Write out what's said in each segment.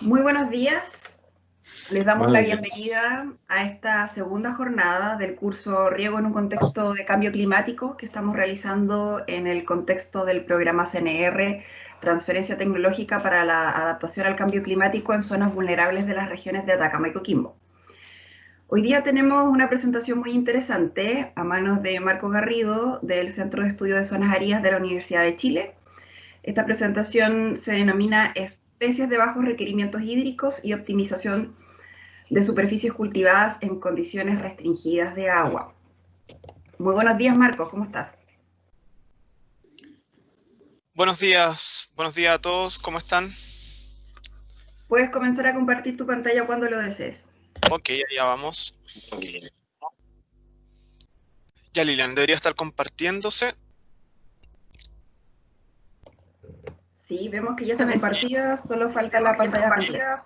Muy buenos días. Les damos la Buenos días. bienvenida a esta segunda jornada del curso Riego en un contexto de cambio climático que estamos realizando en el contexto del programa CNR, Transferencia Tecnológica para la Adaptación al Cambio Climático en Zonas Vulnerables de las regiones de Atacama y Coquimbo. Hoy día tenemos una presentación muy interesante a manos de Marco Garrido del Centro de Estudio de Zonas Áridas de la Universidad de Chile. Esta presentación se denomina Especies de bajos requerimientos hídricos y optimización de superficies cultivadas en condiciones restringidas de agua. Muy buenos días, Marcos, ¿cómo estás? Buenos días a todos, ¿cómo están? Puedes comenzar a compartir tu pantalla cuando lo desees. Ok, allá vamos. Ya Lilian, debería estar compartiéndose. Sí, vemos que ya está compartida, solo falta la pantalla completa.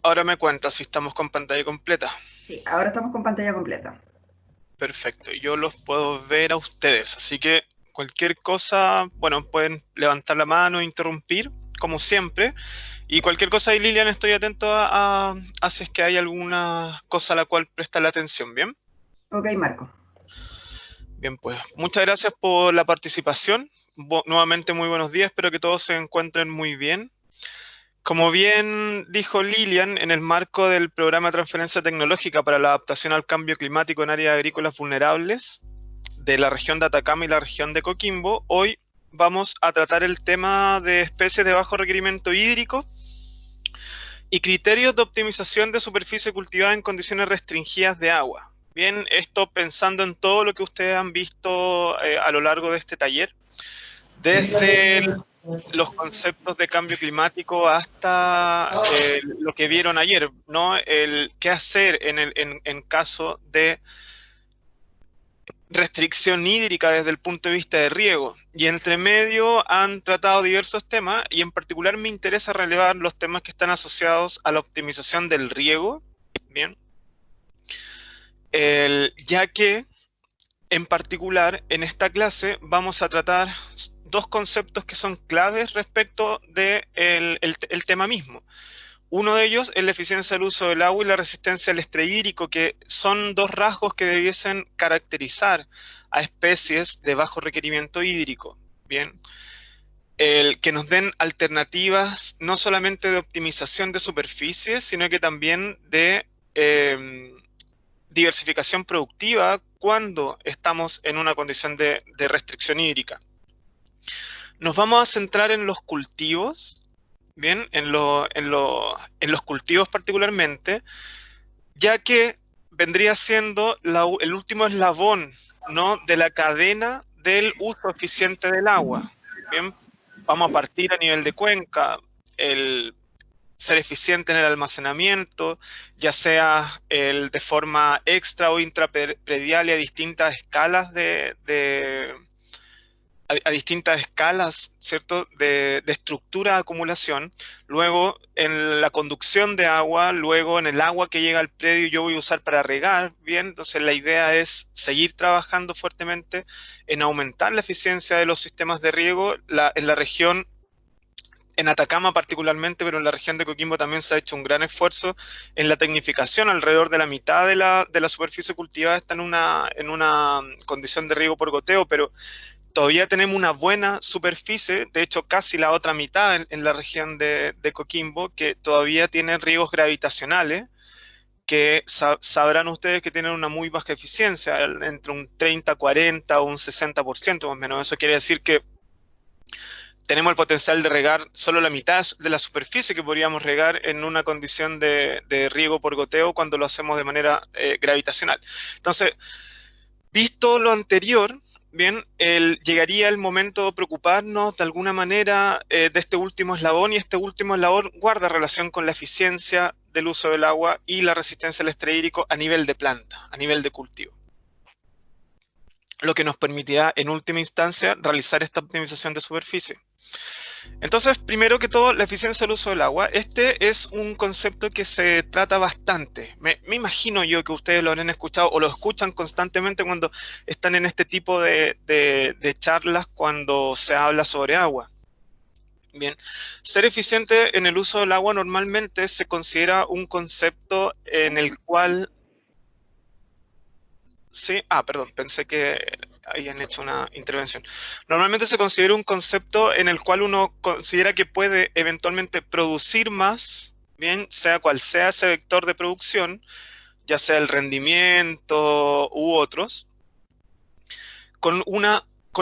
Ahora me cuenta si estamos con pantalla completa. Sí, ahora estamos con pantalla completa. Perfecto, yo los puedo ver a ustedes, así que cualquier cosa, bueno, pueden levantar la mano, interrumpir, como siempre. Y cualquier cosa ahí, Lilian, estoy atento a si es que hay alguna cosa a la cual prestar la atención, ¿bien? Ok, Marco. Bien, pues muchas gracias por la participación. Nuevamente muy buenos días, espero que todos se encuentren muy bien. Como bien dijo Lilian, en el marco del programa de transferencia tecnológica para la adaptación al cambio climático en áreas agrícolas vulnerables de la región de Atacama y la región de Coquimbo, hoy vamos a tratar el tema de especies de bajo requerimiento hídrico y criterios de optimización de superficie cultivada en condiciones restringidas de agua. Bien, esto pensando en todo lo que ustedes han visto a lo largo de este taller, desde los conceptos de cambio climático hasta lo que vieron ayer, ¿no? El qué hacer en caso de restricción hídrica desde el punto de vista de riego. Y entre medio han tratado diversos temas y en particular me interesa relevar los temas que están asociados a la optimización del riego, ¿bien? Ya que en particular en esta clase vamos a tratar dos conceptos que son claves respecto del de el tema mismo. Uno de ellos es la eficiencia del uso del agua y la resistencia al estrés hídrico, que son dos rasgos que debiesen caracterizar a especies de bajo requerimiento hídrico. Bien, el que nos den alternativas no solamente de optimización de superficies, sino que también de diversificación productiva cuando estamos en una condición de restricción hídrica. Nos vamos a centrar en los cultivos, bien, en los cultivos particularmente, ya que vendría siendo el último eslabón, ¿no?, de la cadena del uso eficiente del agua. Bien, vamos a partir a nivel de cuenca, el ser eficiente en el almacenamiento, ya sea el de forma extra o intrapredial y a distintas escalas a distintas escalas, ¿cierto?, de estructura de acumulación, luego en la conducción de agua, luego en el agua que llega al predio yo voy a usar para regar, ¿bien? Entonces la idea es seguir trabajando fuertemente en aumentar la eficiencia de los sistemas de riego en la región, en Atacama particularmente, pero en la región de Coquimbo también se ha hecho un gran esfuerzo en la tecnificación. Alrededor de la mitad de la superficie cultivada está en una condición de riego por goteo, pero todavía tenemos una buena superficie, de hecho casi la otra mitad en la región de Coquimbo, que todavía tiene riegos gravitacionales, que sabrán ustedes que tienen una muy baja eficiencia, entre un 30, 40 o un 60% más o menos. Eso quiere decir que tenemos el potencial de regar solo la mitad de la superficie que podríamos regar en una condición de riego por goteo cuando lo hacemos de manera gravitacional. Entonces, visto lo anterior, bien, llegaría el momento de preocuparnos de alguna manera de este último eslabón, y este último eslabón guarda relación con la eficiencia del uso del agua y la resistencia al estrés hídrico a nivel de planta, a nivel de cultivo, lo que nos permitirá en última instancia realizar esta optimización de superficie. Entonces, primero que todo, la eficiencia del uso del agua. Este es un concepto que se trata bastante. Me imagino yo que ustedes lo habrán escuchado o lo escuchan constantemente cuando están en este tipo de charlas cuando se habla sobre agua. Bien, ser eficiente en el uso del agua normalmente se considera un concepto en el cual... Sí, perdón, pensé que habían hecho una intervención. Normalmente se considera un concepto en el cual uno considera que puede eventualmente producir más, bien, sea cual sea ese vector de producción, ya sea el rendimiento u otros, con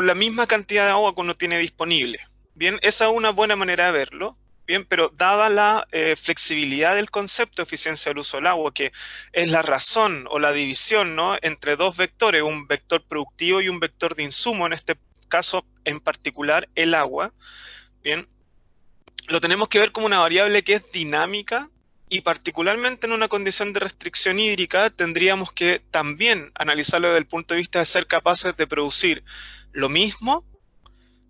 la misma cantidad de agua que uno tiene disponible. Bien, esa es una buena manera de verlo. Bien, pero dada la flexibilidad del concepto de eficiencia del uso del agua, que es la razón o la división, ¿no?, entre dos vectores, un vector productivo y un vector de insumo, en este caso en particular el agua, bien, lo tenemos que ver como una variable que es dinámica y particularmente en una condición de restricción hídrica tendríamos que también analizarlo desde el punto de vista de ser capaces de producir lo mismo,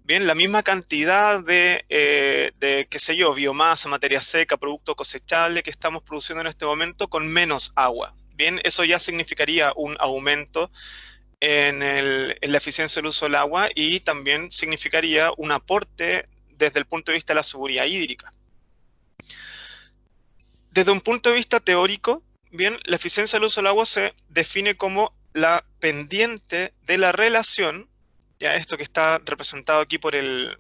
bien, la misma cantidad de qué sé yo, biomasa, materia seca, producto cosechable que estamos produciendo en este momento con menos agua. Bien, eso ya significaría un aumento en la eficiencia del uso del agua y también significaría un aporte desde el punto de vista de la seguridad hídrica. Desde un punto de vista teórico, bien, la eficiencia del uso del agua se define como la pendiente de la relación, ya esto que está representado aquí por el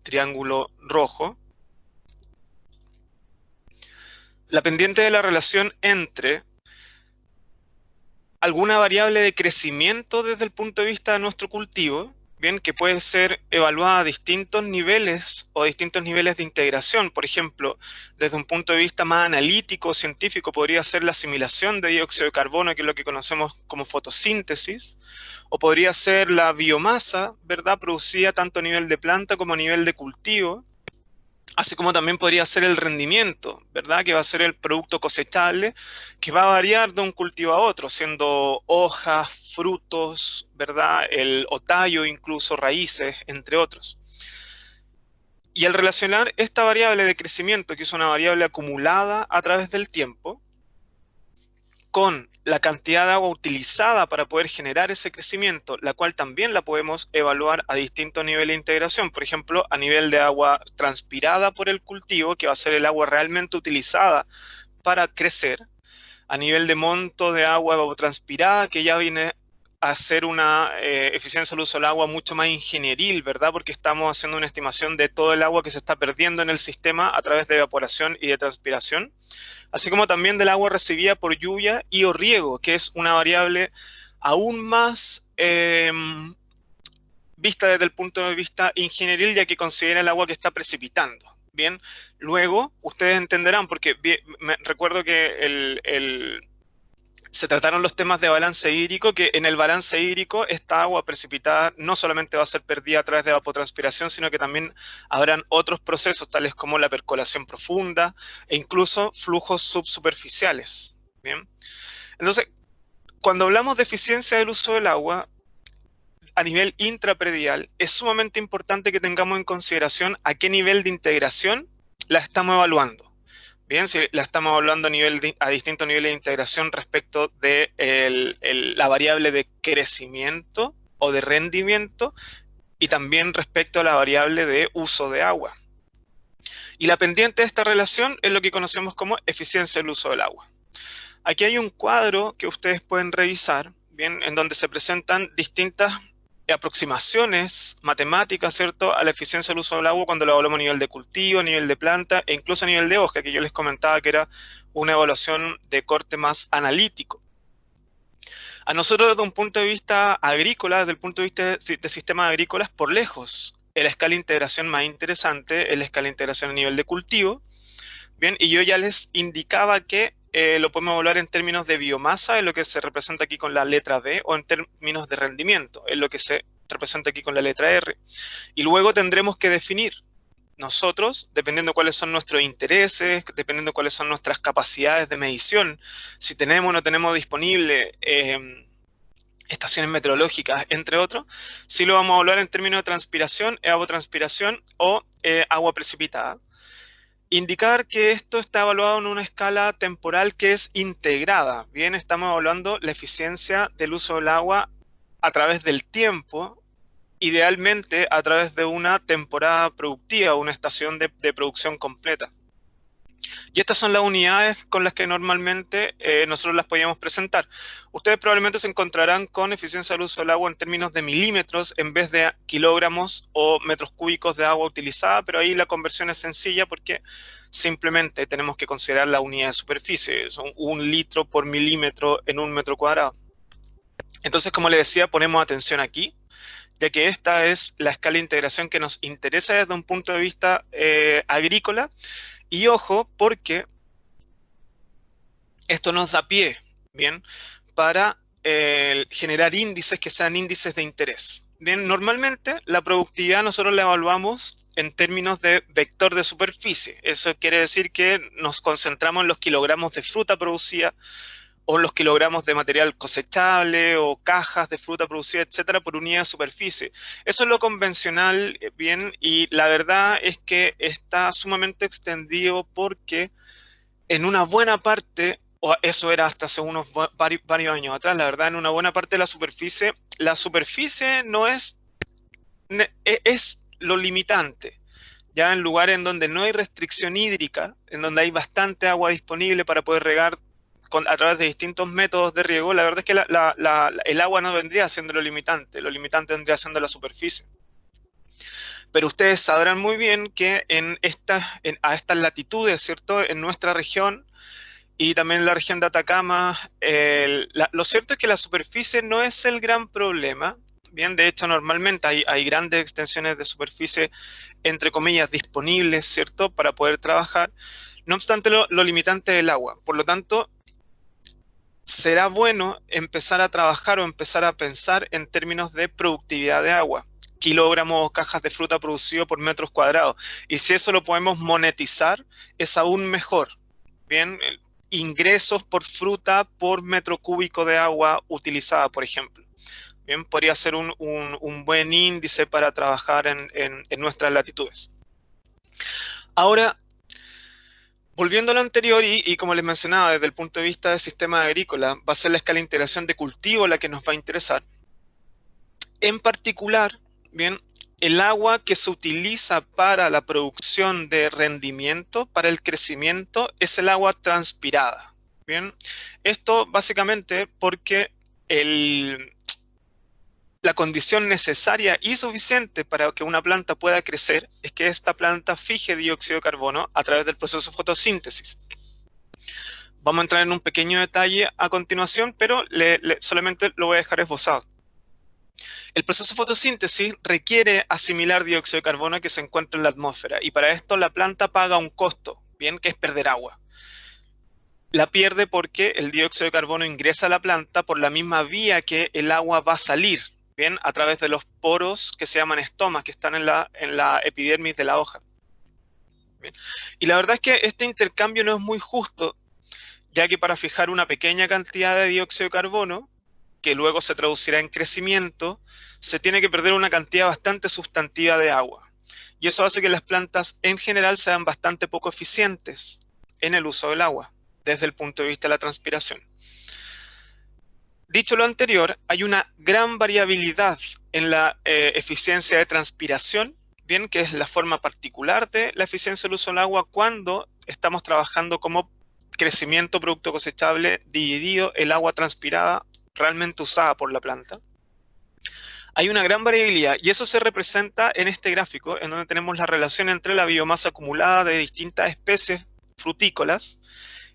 triángulo rojo, la pendiente de la relación entre alguna variable de crecimiento desde el punto de vista de nuestro cultivo, bien, que puede ser evaluada a distintos niveles o distintos niveles de integración. Por ejemplo, desde un punto de vista más analítico o científico, podría ser la asimilación de dióxido de carbono, que es lo que conocemos como fotosíntesis, o podría ser la biomasa, ¿verdad?, producida tanto a nivel de planta como a nivel de cultivo, así como también podría ser el rendimiento, ¿verdad?, que va a ser el producto cosechable, que va a variar de un cultivo a otro, siendo hojas, frutos, ¿verdad?, o tallo, incluso raíces, entre otros. Y al relacionar esta variable de crecimiento, que es una variable acumulada a través del tiempo, con la cantidad de agua utilizada para poder generar ese crecimiento, la cual también la podemos evaluar a distintos niveles de integración. Por ejemplo, a nivel de agua transpirada por el cultivo, que va a ser el agua realmente utilizada para crecer, a nivel de monto de agua evapotranspirada, que ya viene a ser una eficiencia del uso del agua mucho más ingenieril, ¿verdad? Porque estamos haciendo una estimación de todo el agua que se está perdiendo en el sistema a través de evaporación y de transpiración, así como también del agua recibida por lluvia y o riego, que es una variable aún más vista desde el punto de vista ingenieril, ya que considera el agua que está precipitando. Bien, luego ustedes entenderán, porque me recuerdo que se trataron los temas de balance hídrico, que en el balance hídrico esta agua precipitada no solamente va a ser perdida a través de evapotranspiración, sino que también habrán otros procesos, tales como la percolación profunda e incluso flujos subsuperficiales. Bien, entonces, cuando hablamos de eficiencia del uso del agua, a nivel intrapredial, es sumamente importante que tengamos en consideración a qué nivel de integración la estamos evaluando. Bien, si la estamos hablando a distintos niveles de integración respecto de la variable de crecimiento o de rendimiento y también respecto a la variable de uso de agua. Y la pendiente de esta relación es lo que conocemos como eficiencia del uso del agua. Aquí hay un cuadro que ustedes pueden revisar, bien, en donde se presentan distintas aproximaciones matemáticas, ¿cierto?, a la eficiencia del uso del agua cuando lo evaluamos a nivel de cultivo, a nivel de planta e incluso a nivel de hoja, que yo les comentaba que era una evaluación de corte más analítico. A nosotros desde un punto de vista agrícola, desde el punto de vista de sistemas agrícolas, por lejos, la escala de integración más interesante es la escala de integración a nivel de cultivo. Bien, y yo ya les indicaba que lo podemos evaluar en términos de biomasa, es lo que se representa aquí con la letra B, o en términos de rendimiento, es lo que se representa aquí con la letra R. Y luego tendremos que definir nosotros, dependiendo cuáles son nuestros intereses, dependiendo cuáles son nuestras capacidades de medición, si tenemos o no tenemos disponible estaciones meteorológicas, entre otros, si lo vamos a evaluar en términos de transpiración, evapotranspiración o agua precipitada. Indicar que esto está evaluado en una escala temporal que es integrada. Bien, estamos evaluando la eficiencia del uso del agua a través del tiempo, idealmente a través de una temporada productiva, una estación de producción completa. Y estas son las unidades con las que normalmente nosotros las podíamos presentar. Ustedes probablemente se encontrarán con eficiencia del uso del agua en términos de milímetros en vez de kilogramos o metros cúbicos de agua utilizada, pero ahí la conversión es sencilla porque simplemente tenemos que considerar la unidad de superficie. Son 1 litro por milímetro en 1 metro cuadrado. Entonces, como les decía, ponemos atención aquí, ya que esta es la escala de integración que nos interesa desde un punto de vista agrícola. Y ojo, porque esto nos da pie, ¿bien? Para generar índices que sean índices de interés. Bien, normalmente la productividad nosotros la evaluamos en términos de vector de superficie. Eso quiere decir que nos concentramos en los kilogramos de fruta producida o en los kilogramos de material cosechable o cajas de fruta producida, etcétera, por unidad de superficie. Eso es lo convencional, bien, y la verdad es que está sumamente extendido porque en una buena parte, o eso era hasta hace unos varios años atrás, la verdad, en una buena parte de la superficie no es, es lo limitante. Ya en lugares en donde no hay restricción hídrica, en donde hay bastante agua disponible para poder regar a través de distintos métodos de riego, la verdad es que el agua no vendría siendo lo limitante vendría siendo la superficie. Pero ustedes sabrán muy bien que a estas latitudes, ¿cierto? En nuestra región y también en la región de Atacama, lo cierto es que la superficie no es el gran problema. Bien, de hecho, normalmente hay grandes extensiones de superficie, entre comillas, disponibles, ¿cierto? Para poder trabajar. No obstante, lo limitante es el agua. Por lo tanto, será bueno empezar a trabajar o empezar a pensar en términos de productividad de agua, kilogramos o cajas de fruta producido por metros cuadrados. Y si eso lo podemos monetizar, es aún mejor. Bien, ingresos por fruta por metro cúbico de agua utilizada, por ejemplo. Bien, podría ser un buen índice para trabajar en nuestras latitudes. Ahora, volviendo a lo anterior, y como les mencionaba, desde el punto de vista del sistema agrícola, va a ser la escala de integración de cultivo la que nos va a interesar. En particular, bien, el agua que se utiliza para la producción de rendimiento, para el crecimiento, es el agua transpirada. Bien, esto básicamente porque la condición necesaria y suficiente para que una planta pueda crecer es que esta planta fije dióxido de carbono a través del proceso de fotosíntesis. Vamos a entrar en un pequeño detalle a continuación, pero solamente lo voy a dejar esbozado. El proceso de fotosíntesis requiere asimilar dióxido de carbono que se encuentra en la atmósfera y para esto la planta paga un costo, bien, que es perder agua. La pierde porque el dióxido de carbono ingresa a la planta por la misma vía que el agua va a salir, bien, a través de los poros que se llaman estomas, que están en la epidermis de la hoja. Bien. Y la verdad es que este intercambio no es muy justo, ya que para fijar una pequeña cantidad de dióxido de carbono, que luego se traducirá en crecimiento, se tiene que perder una cantidad bastante sustantiva de agua. Y eso hace que las plantas en general sean bastante poco eficientes en el uso del agua, desde el punto de vista de la transpiración. Dicho lo anterior, hay una gran variabilidad en la eficiencia de transpiración, bien, que es la forma particular de la eficiencia del uso del agua cuando estamos trabajando como crecimiento producto cosechable dividido el agua transpirada realmente usada por la planta. Hay una gran variabilidad y eso se representa en este gráfico en donde tenemos la relación entre la biomasa acumulada de distintas especies frutícolas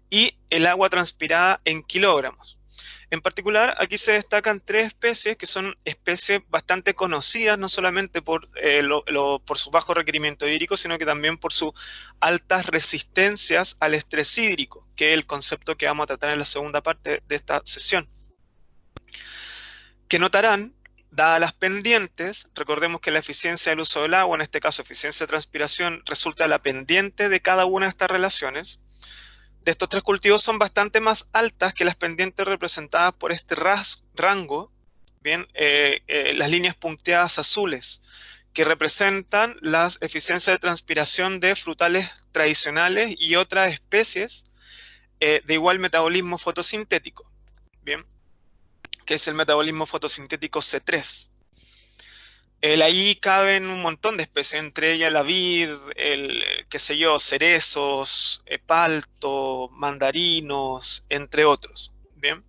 y el agua transpirada en kilogramos. En particular, aquí se destacan 3 especies que son especies bastante conocidas, no solamente por su bajo requerimiento hídrico, sino que también por sus altas resistencias al estrés hídrico, que es el concepto que vamos a tratar en la segunda parte de esta sesión. Que notarán, dadas las pendientes, recordemos que la eficiencia del uso del agua, en este caso eficiencia de transpiración, resulta la pendiente de cada una de estas relaciones. De estos 3 cultivos son bastante más altas que las pendientes representadas por este rango, bien, las líneas punteadas azules, que representan las eficiencias de transpiración de frutales tradicionales y otras especies de igual metabolismo fotosintético, bien, que es el metabolismo fotosintético C3. Ahí caben un montón de especies, entre ellas la vid, qué sé yo, cerezos, palto, mandarinos, entre otros. Bien.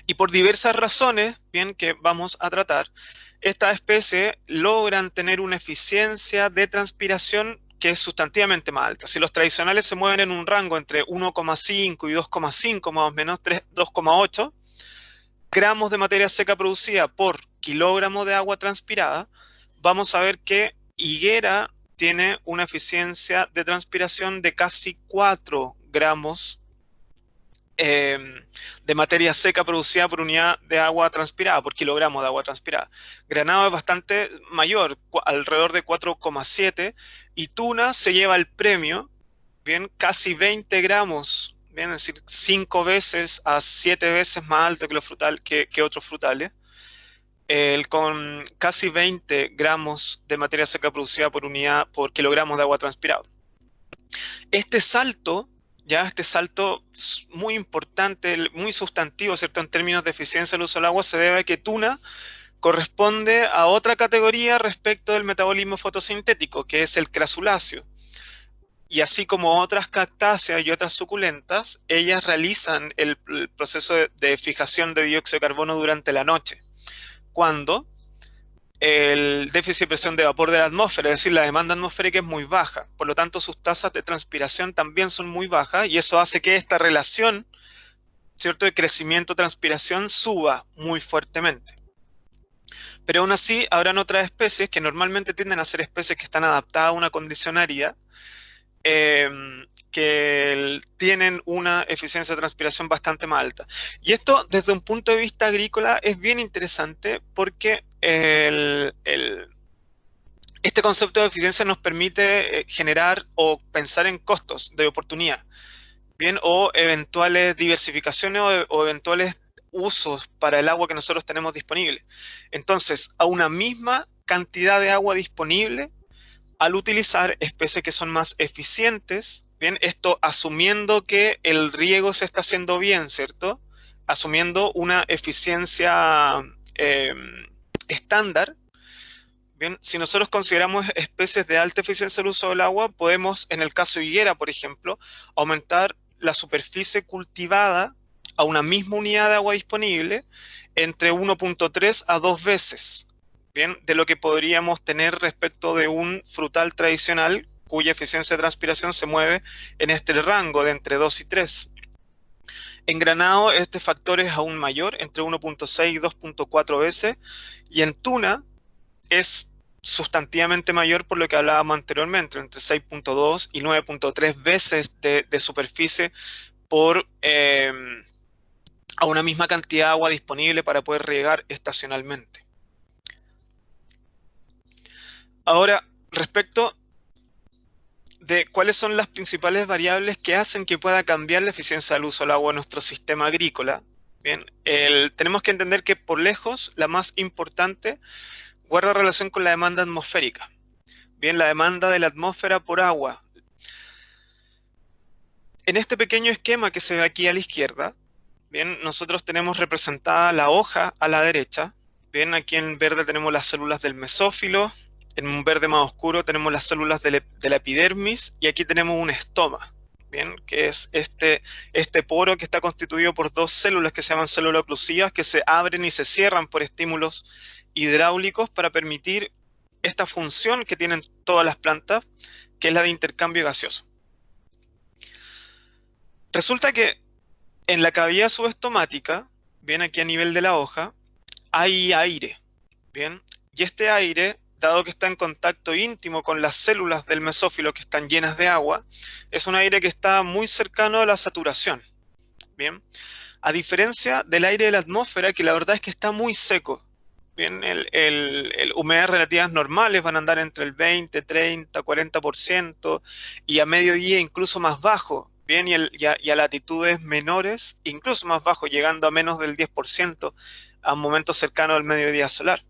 Y por diversas razones, bien, que vamos a tratar, estas especies logran tener una eficiencia de transpiración que es sustantivamente más alta. Si los tradicionales se mueven en un rango entre 1,5 y 2,5 más o menos, 2,8 gramos de materia seca producida por kilogramo de agua transpirada, vamos a ver que higuera tiene una eficiencia de transpiración de casi 4 gramos de materia seca producida por unidad de agua transpirada, por kilogramo de agua transpirada. Granado es bastante mayor, alrededor de 4,7, y tuna se lleva el premio, bien, casi 20 gramos, bien, es decir, 5 veces a 7 veces más alto que, que otros frutales, con casi 20 gramos de materia seca producida por unidad, por kilogramos de agua transpirada. Este salto, ya este salto muy importante, muy sustantivo, ¿cierto? En términos de eficiencia del uso del agua, se debe a que tuna corresponde a otra categoría respecto del metabolismo fotosintético, que es el crasuláceo. Y así como otras cactáceas y otras suculentas, ellas realizan el proceso de fijación de dióxido de carbono durante la noche, cuando el déficit de presión de vapor de la atmósfera, es decir, la demanda atmosférica es muy baja. Por lo tanto, sus tasas de transpiración también son muy bajas y eso hace que esta relación, ¿cierto?, de crecimiento-transpiración suba muy fuertemente. Pero aún así, habrán otras especies que normalmente tienden a ser especies que están adaptadas a una condición árida, que tienen una eficiencia de transpiración bastante más alta. Y esto, desde un punto de vista agrícola, es bien interesante porque este concepto de eficiencia nos permite generar o pensar en costos de oportunidad, bien, o eventuales diversificaciones o eventuales usos para el agua que nosotros tenemos disponible. Entonces, a una misma cantidad de agua disponible, al utilizar especies que son más eficientes, bien, esto asumiendo que el riego se está haciendo bien, ¿cierto? Asumiendo una eficiencia estándar. Bien, si nosotros consideramos especies de alta eficiencia del uso del agua, podemos, en el caso de higuera, por ejemplo, aumentar la superficie cultivada a una misma unidad de agua disponible entre 1,3 a 2 veces, bien, de lo que podríamos tener respecto de un frutal tradicional cuya eficiencia de transpiración se mueve en este rango de entre 2 y 3. En granado este factor es aún mayor, entre 1,6 y 2,4 veces, y en tuna es sustantivamente mayor por lo que hablábamos anteriormente, entre 6,2 y 9,3 veces de superficie por a una misma cantidad de agua disponible para poder regar estacionalmente. Ahora, respecto de cuáles son las principales variables que hacen que pueda cambiar la eficiencia del uso del agua en nuestro sistema agrícola, bien, tenemos que entender que por lejos la más importante guarda relación con la demanda atmosférica. Bien, la demanda de la atmósfera por agua. En este pequeño esquema que se ve aquí a la izquierda, bien, nosotros tenemos representada la hoja a la derecha. Bien, aquí en verde tenemos las células del mesófilo, en un verde más oscuro tenemos las células de la epidermis y aquí tenemos un estoma, bien, que es este poro que está constituido por dos células que se llaman células oclusivas que se abren y se cierran por estímulos hidráulicos para permitir esta función que tienen todas las plantas, que es la de intercambio gaseoso. Resulta que en la cavidad subestomática, bien, aquí a nivel de la hoja, hay aire, bien, y este aire, dado que está en contacto íntimo con las células del mesófilo que están llenas de agua, es un aire que está muy cercano a la saturación, bien, a diferencia del aire de la atmósfera, que la verdad es que está muy seco. Bien, humedades relativas normales van a andar entre el 20, 30, 40% y a mediodía incluso más bajo, bien, y a latitudes menores incluso más bajo, llegando a menos del 10% a un momento cercano al mediodía solar.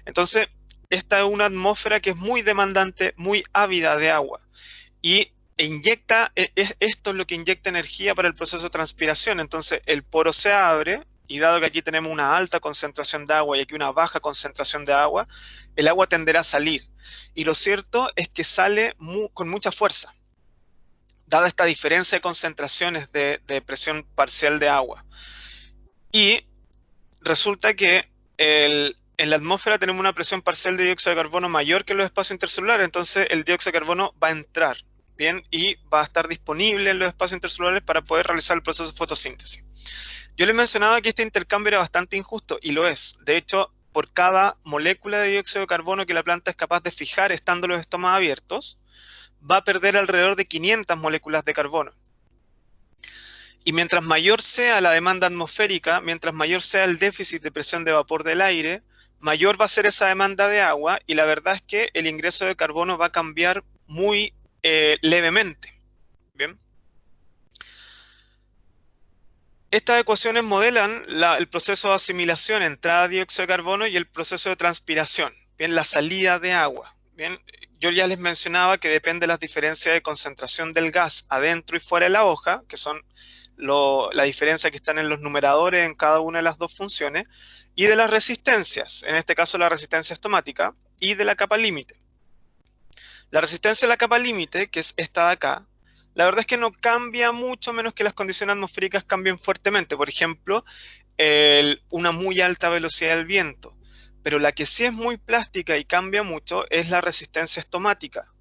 Entonces, esta es una atmósfera que es muy demandante, muy ávida de agua y esto es lo que inyecta energía para el proceso de transpiración. Entonces, el poro se abre y dado que aquí tenemos una alta concentración de agua y aquí una baja concentración de agua, el agua tenderá a salir. Y lo cierto es que sale con mucha fuerza, dada esta diferencia de concentraciones de presión parcial de agua. Y resulta que en la atmósfera tenemos una presión parcial de dióxido de carbono mayor que en los espacios intercelulares, entonces el dióxido de carbono va a entrar, ¿bien? Y va a estar disponible en los espacios intercelulares para poder realizar el proceso de fotosíntesis. Yo les mencionaba que este intercambio era bastante injusto, y lo es. De hecho, por cada molécula de dióxido de carbono que la planta es capaz de fijar estando los estomas abiertos, va a perder alrededor de 500 moléculas de carbono. Y mientras mayor sea la demanda atmosférica, mientras mayor sea el déficit de presión de vapor del aire, mayor va a ser esa demanda de agua, y la verdad es que el ingreso de carbono va a cambiar muy levemente. ¿Bien? Estas ecuaciones modelan el proceso de asimilación, entrada de dióxido de carbono, y el proceso de transpiración, ¿bien? La salida de agua. ¿Bien? Yo ya les mencionaba que depende de las diferencias de concentración del gas adentro y fuera de la hoja, que son la diferencia que están en los numeradores en cada una de las dos funciones, y de las resistencias, en este caso la resistencia estomática, y de la capa límite. La resistencia de la capa límite, que es esta de acá, la verdad es que no cambia mucho, menos que las condiciones atmosféricas cambien fuertemente. Por ejemplo, una muy alta velocidad del viento. Pero la que sí es muy plástica y cambia mucho es la resistencia estomática.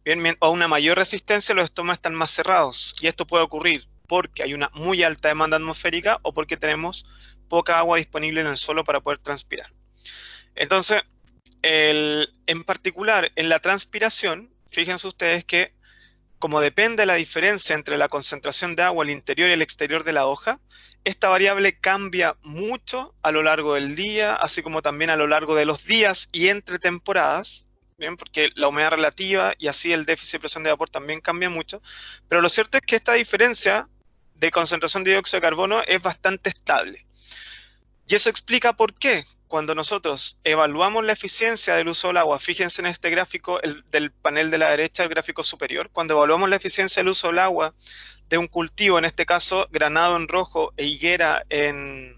Bien, a una mayor resistencia los estomas están más cerrados. Y esto puede ocurrir porque hay una muy alta demanda atmosférica o porque tenemos poca agua disponible en el suelo para poder transpirar. Entonces, en particular, en la transpiración, fíjense ustedes que como depende la diferencia entre la concentración de agua al interior y el exterior de la hoja, esta variable cambia mucho a lo largo del día, así como también a lo largo de los días y entre temporadas, ¿bien? Porque la humedad relativa y así el déficit de presión de vapor también cambia mucho. Pero lo cierto es que esta diferencia de concentración de dióxido de carbono es bastante estable. Y eso explica por qué cuando nosotros evaluamos la eficiencia del uso del agua, fíjense en este gráfico del panel de la derecha, el gráfico superior, cuando evaluamos la eficiencia del uso del agua de un cultivo, en este caso granado en rojo e higuera en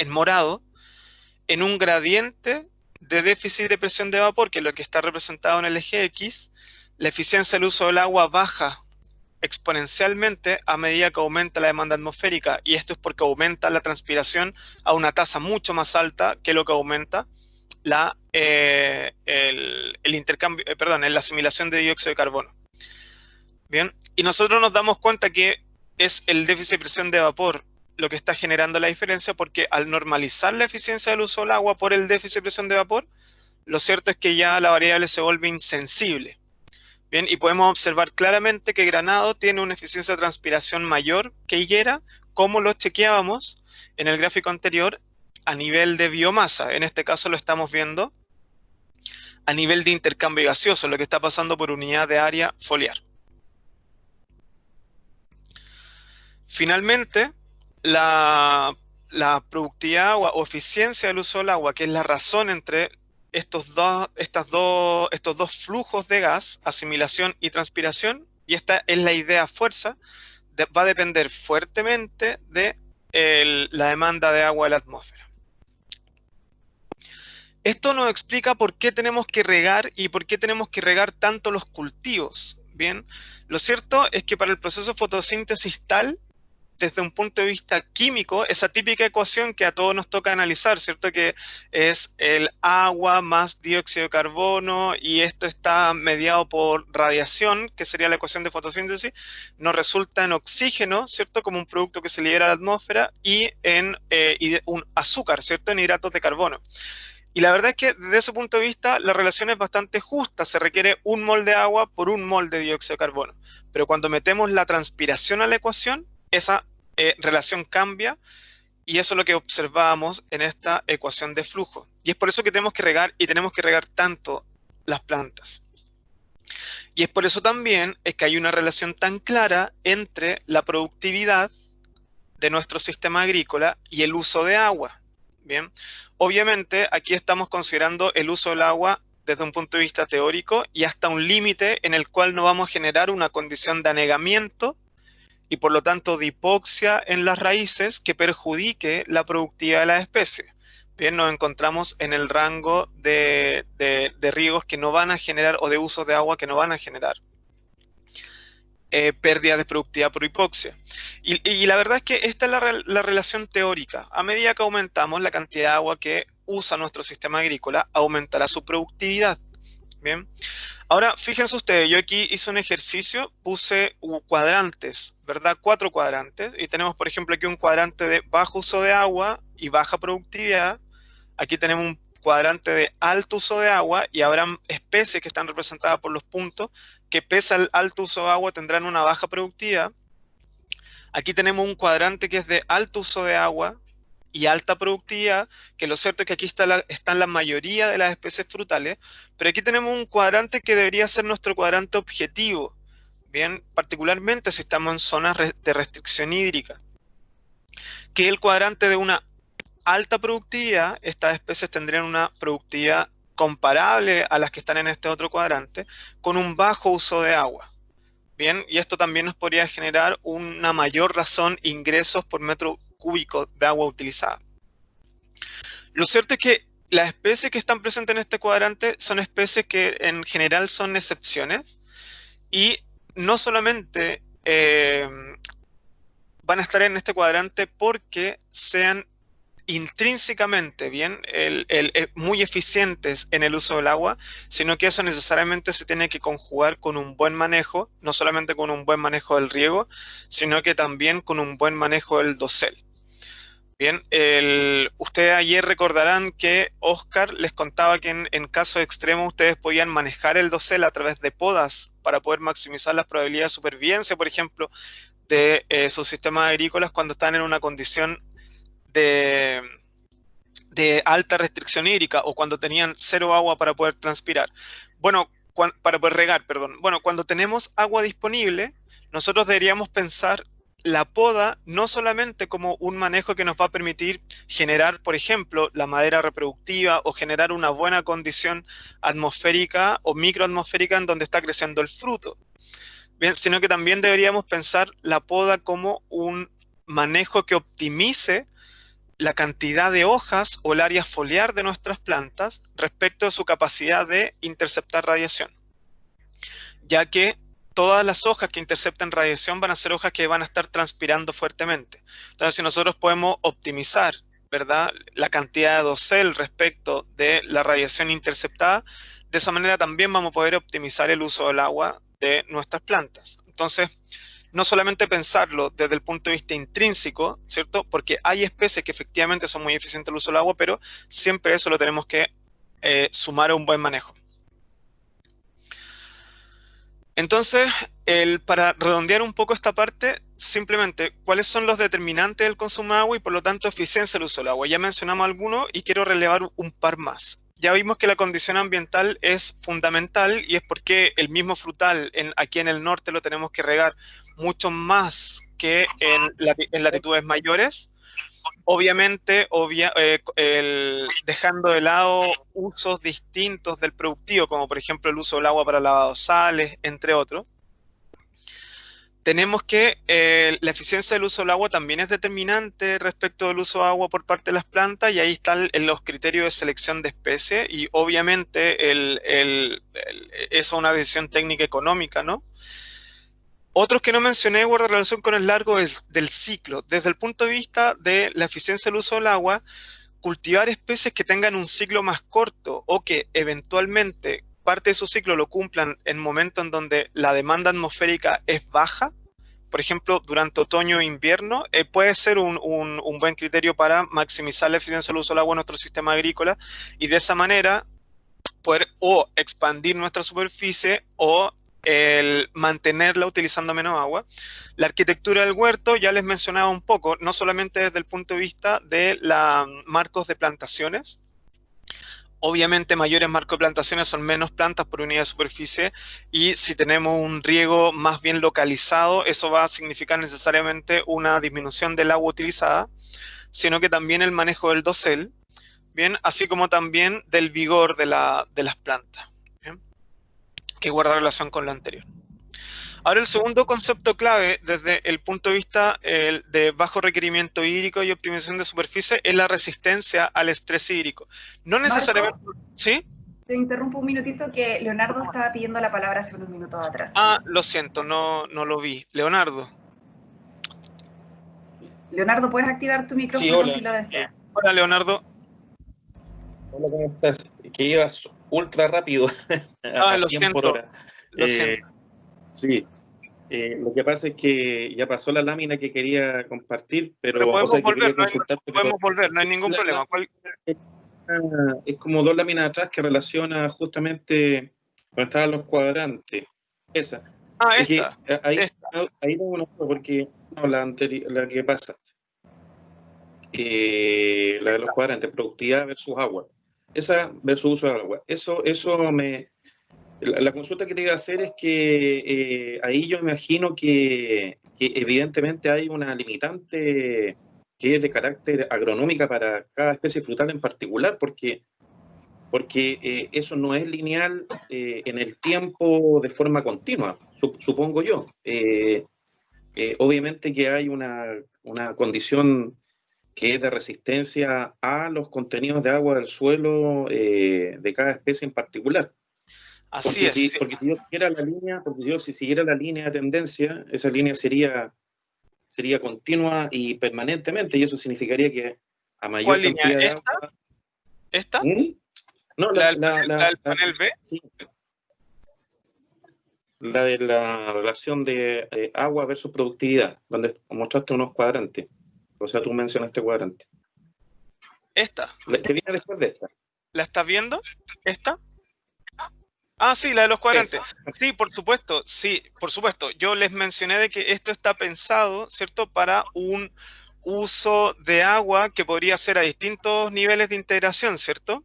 morado, en un gradiente de déficit de presión de vapor, que es lo que está representado en el eje X, la eficiencia del uso del agua baja exponencialmente a medida que aumenta la demanda atmosférica, y esto es porque aumenta la transpiración a una tasa mucho más alta que lo que aumenta el intercambio, en la asimilación de dióxido de carbono. Bien, y nosotros nos damos cuenta que es el déficit de presión de vapor lo que está generando la diferencia, porque al normalizar la eficiencia del uso del agua por el déficit de presión de vapor, lo cierto es que ya la variable se vuelve insensible. Bien, y podemos observar claramente que Granado tiene una eficiencia de transpiración mayor que Higuera, como lo chequeábamos en el gráfico anterior a nivel de biomasa. En este caso lo estamos viendo a nivel de intercambio gaseoso, lo que está pasando por unidad de área foliar. Finalmente, la productividad agua o eficiencia del uso del agua, que es la razón entre estos dos flujos de gas, asimilación y transpiración, y esta es la idea fuerza, va a depender fuertemente de la demanda de agua de la atmósfera. Esto nos explica por qué tenemos que regar y por qué tenemos que regar tanto los cultivos. Bien, lo cierto es que para el proceso de fotosíntesis tal, desde un punto de vista químico, esa típica ecuación que a todos nos toca analizar, ¿cierto? Que es el agua más dióxido de carbono, y esto está mediado por radiación, que sería la ecuación de fotosíntesis, nos resulta en oxígeno, ¿cierto? Como un producto que se libera a la atmósfera, y en un azúcar, ¿cierto? En hidratos de carbono. Y la verdad es que desde ese punto de vista la relación es bastante justa, se requiere 1 mol de agua por 1 mol de dióxido de carbono. Pero cuando metemos la transpiración a la ecuación, esa relación cambia, y eso es lo que observamos en esta ecuación de flujo. Y es por eso que tenemos que regar, y tenemos que regar tanto las plantas. Y es por eso también es que hay una relación tan clara entre la productividad de nuestro sistema agrícola y el uso de agua. Bien, obviamente aquí estamos considerando el uso del agua desde un punto de vista teórico y hasta un límite en el cual no vamos a generar una condición de anegamiento y por lo tanto de hipoxia en las raíces que perjudique la productividad de la especie. Bien, nos encontramos en el rango de riegos que no van a generar o de usos de agua que no van a generar pérdida de productividad por hipoxia. Y la verdad es que esta es la relación teórica. A medida que aumentamos la cantidad de agua que usa nuestro sistema agrícola, aumentará su productividad. Bien. Ahora, fíjense ustedes, yo aquí hice un ejercicio, puse cuadrantes, ¿verdad? 4 cuadrantes, y tenemos, por ejemplo, aquí un cuadrante de bajo uso de agua y baja productividad. Aquí tenemos un cuadrante de alto uso de agua y habrán especies que están representadas por los puntos que pese al alto uso de agua tendrán una baja productividad. Aquí tenemos un cuadrante que es de alto uso de agua y alta productividad, que lo cierto es que aquí están la mayoría de las especies frutales, pero aquí tenemos un cuadrante que debería ser nuestro cuadrante objetivo, bien, particularmente si estamos en zonas de restricción hídrica, que es el cuadrante de una alta productividad. Estas especies tendrían una productividad comparable a las que están en este otro cuadrante, con un bajo uso de agua. Bien, y esto también nos podría generar una mayor razón ingresos por metro cúbico de agua utilizada. Lo cierto es que las especies que están presentes en este cuadrante son especies que en general son excepciones y no solamente van a estar en este cuadrante porque sean intrínsecamente bien, muy eficientes en el uso del agua, sino que eso necesariamente se tiene que conjugar con un buen manejo, no solamente con un buen manejo del riego, sino que también con un buen manejo del dosel. Bien, ustedes ayer recordarán que Oscar les contaba que en casos extremos ustedes podían manejar el dosel a través de podas para poder maximizar las probabilidades de supervivencia, por ejemplo, de sus sistemas agrícolas cuando están en una condición de alta restricción hídrica o cuando tenían cero agua para poder transpirar. Bueno, para poder regar, perdón. Bueno, cuando tenemos agua disponible, nosotros deberíamos pensar la poda no solamente como un manejo que nos va a permitir generar, por ejemplo, la madera reproductiva o generar una buena condición atmosférica o microatmosférica en donde está creciendo el fruto. Bien, sino que también deberíamos pensar la poda como un manejo que optimice la cantidad de hojas o el área foliar de nuestras plantas respecto a su capacidad de interceptar radiación, ya que todas las hojas que intercepten radiación van a ser hojas que van a estar transpirando fuertemente. Entonces, si nosotros podemos optimizar, ¿verdad?, la cantidad de dosel respecto de la radiación interceptada, de esa manera también vamos a poder optimizar el uso del agua de nuestras plantas. Entonces, no solamente pensarlo desde el punto de vista intrínseco, ¿cierto? Porque hay especies que efectivamente son muy eficientes en el uso del agua, pero siempre eso lo tenemos que sumar a un buen manejo. Entonces, para redondear un poco esta parte, simplemente, ¿cuáles son los determinantes del consumo de agua y por lo tanto eficiencia del uso del agua? Ya mencionamos algunos y quiero relevar un par más. Ya vimos que la condición ambiental es fundamental y es porque el mismo frutal aquí en el norte lo tenemos que regar mucho más que en latitudes mayores. Obviamente, dejando de lado usos distintos del productivo, como por ejemplo el uso del agua para lavado de sales, entre otros. Tenemos que la eficiencia del uso del agua también es determinante respecto del uso de agua por parte de las plantas, y ahí están los criterios de selección de especies, y obviamente eso es una decisión técnica económica, ¿no? Otros que no mencioné guardan relación con el largo del ciclo. Desde el punto de vista de la eficiencia del uso del agua, cultivar especies que tengan un ciclo más corto o que eventualmente parte de su ciclo lo cumplan en momentos en donde la demanda atmosférica es baja, por ejemplo, durante otoño e invierno, puede ser un buen criterio para maximizar la eficiencia del uso del agua en nuestro sistema agrícola y de esa manera poder o expandir nuestra superficie o mantenerla utilizando menos agua. La arquitectura del huerto ya les mencionaba un poco, no solamente desde el punto de vista de los marcos de plantaciones. Obviamente mayores marcos de plantaciones son menos plantas por unidad de superficie, y si tenemos un riego más bien localizado, eso va a significar necesariamente una disminución del agua utilizada, sino que también el manejo del dosel, bien, así como también del vigor de las plantas, ¿bien?, que guarda relación con lo anterior. Ahora, el segundo concepto clave desde el punto de vista de bajo requerimiento hídrico y optimización de superficie es la resistencia al estrés hídrico. No necesariamente... Marco, ¿Sí? te interrumpo un minutito que Leonardo estaba pidiendo la palabra hace unos minutos atrás. Ah, lo siento, no lo vi. Leonardo. Leonardo, puedes activar tu Sí, micrófono hola. si lo deseas. Hola, Leonardo. Hola, ¿cómo estás? Que ibas ultra rápido, Ah, a lo 100 por siento, hora. lo siento. Sí, lo que pasa es que ya pasó la lámina que quería compartir, Pero pero, o podemos sea, que volver, quería consultarte, pero podemos volver, no hay sí, ningún problema. es como dos láminas atrás que relaciona justamente donde estaban los cuadrantes. Esa. Ah, Es que ahí esta. tengo una duda, porque no, la que pasa, la de los cuadrantes, productividad versus agua. Esa versus uso de agua. Eso me... La consulta que te iba a hacer es que ahí yo imagino que evidentemente hay una limitante que es de carácter agronómica para cada especie frutal en particular, porque eso no es lineal en el tiempo de forma continua, supongo yo. Obviamente que hay una condición que es de resistencia a los contenidos de agua del suelo de cada especie en particular. Así es. Sí. Porque si yo siguiera la línea, porque si siguiera la línea de tendencia, esa línea sería continua y permanentemente, y eso significaría que a mayor ¿Cuál línea? cantidad de ¿Esta? agua... ¿Esta? ¿Mm? No, ¿La del panel B? sí, la de la relación de agua versus productividad, donde mostraste unos cuadrantes. O sea, tú mencionaste cuadrante. ¿Esta? Que viene después de esta. ¿La estás viendo? ¿Esta? Ah, sí, la de los cuadrantes. Sí, por supuesto, sí, por supuesto. Yo les mencioné de que esto está pensado, ¿cierto?, para un uso de agua que podría ser a distintos niveles de integración, ¿cierto?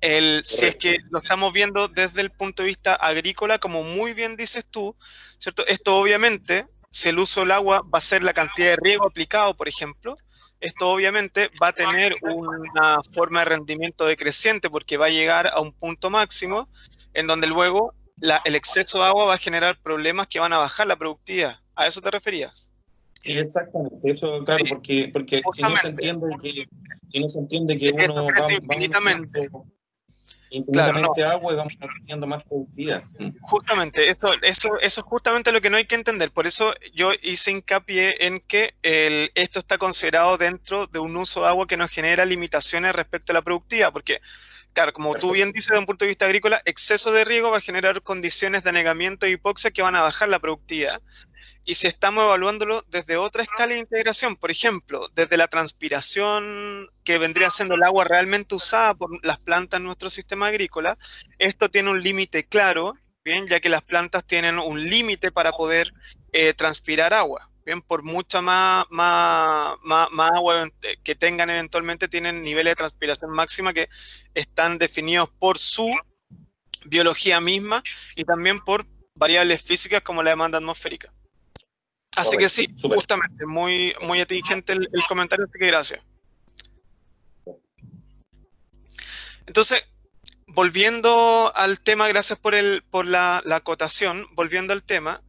Si es que lo estamos viendo desde el punto de vista agrícola, como muy bien dices tú, ¿cierto? Esto obviamente, si el uso del agua va a ser la cantidad de riego aplicado, por ejemplo, esto obviamente va a tener una forma de rendimiento decreciente porque va a llegar a un punto máximo en donde luego el exceso de agua va a generar problemas que van a bajar la productividad. ¿A eso te referías? Exactamente, eso, claro, Sí, porque si no se entiende que uno va infinitamente. infinitamente Claro, no. agua y vamos teniendo más productividad. Justamente, eso es justamente lo que no hay que entender. Por eso yo hice hincapié en que esto está considerado dentro de un uso de agua que nos genera limitaciones respecto a la productividad, porque, claro, como tú bien dices, desde un punto de vista agrícola, exceso de riego va a generar condiciones de anegamiento y hipoxia que van a bajar la productividad. Y si estamos evaluándolo desde otra escala de integración, por ejemplo, desde la transpiración que vendría siendo el agua realmente usada por las plantas en nuestro sistema agrícola, esto tiene un límite claro, bien, ya que las plantas tienen un límite para poder transpirar agua. Bien, por mucha más agua que tengan eventualmente, tienen niveles de transpiración máxima que están definidos por su biología misma y también por variables físicas como la demanda atmosférica. Así que sí, Super. justamente, muy atingente el comentario, así que gracias. Entonces, volviendo al tema, gracias por la acotación, volviendo al tema,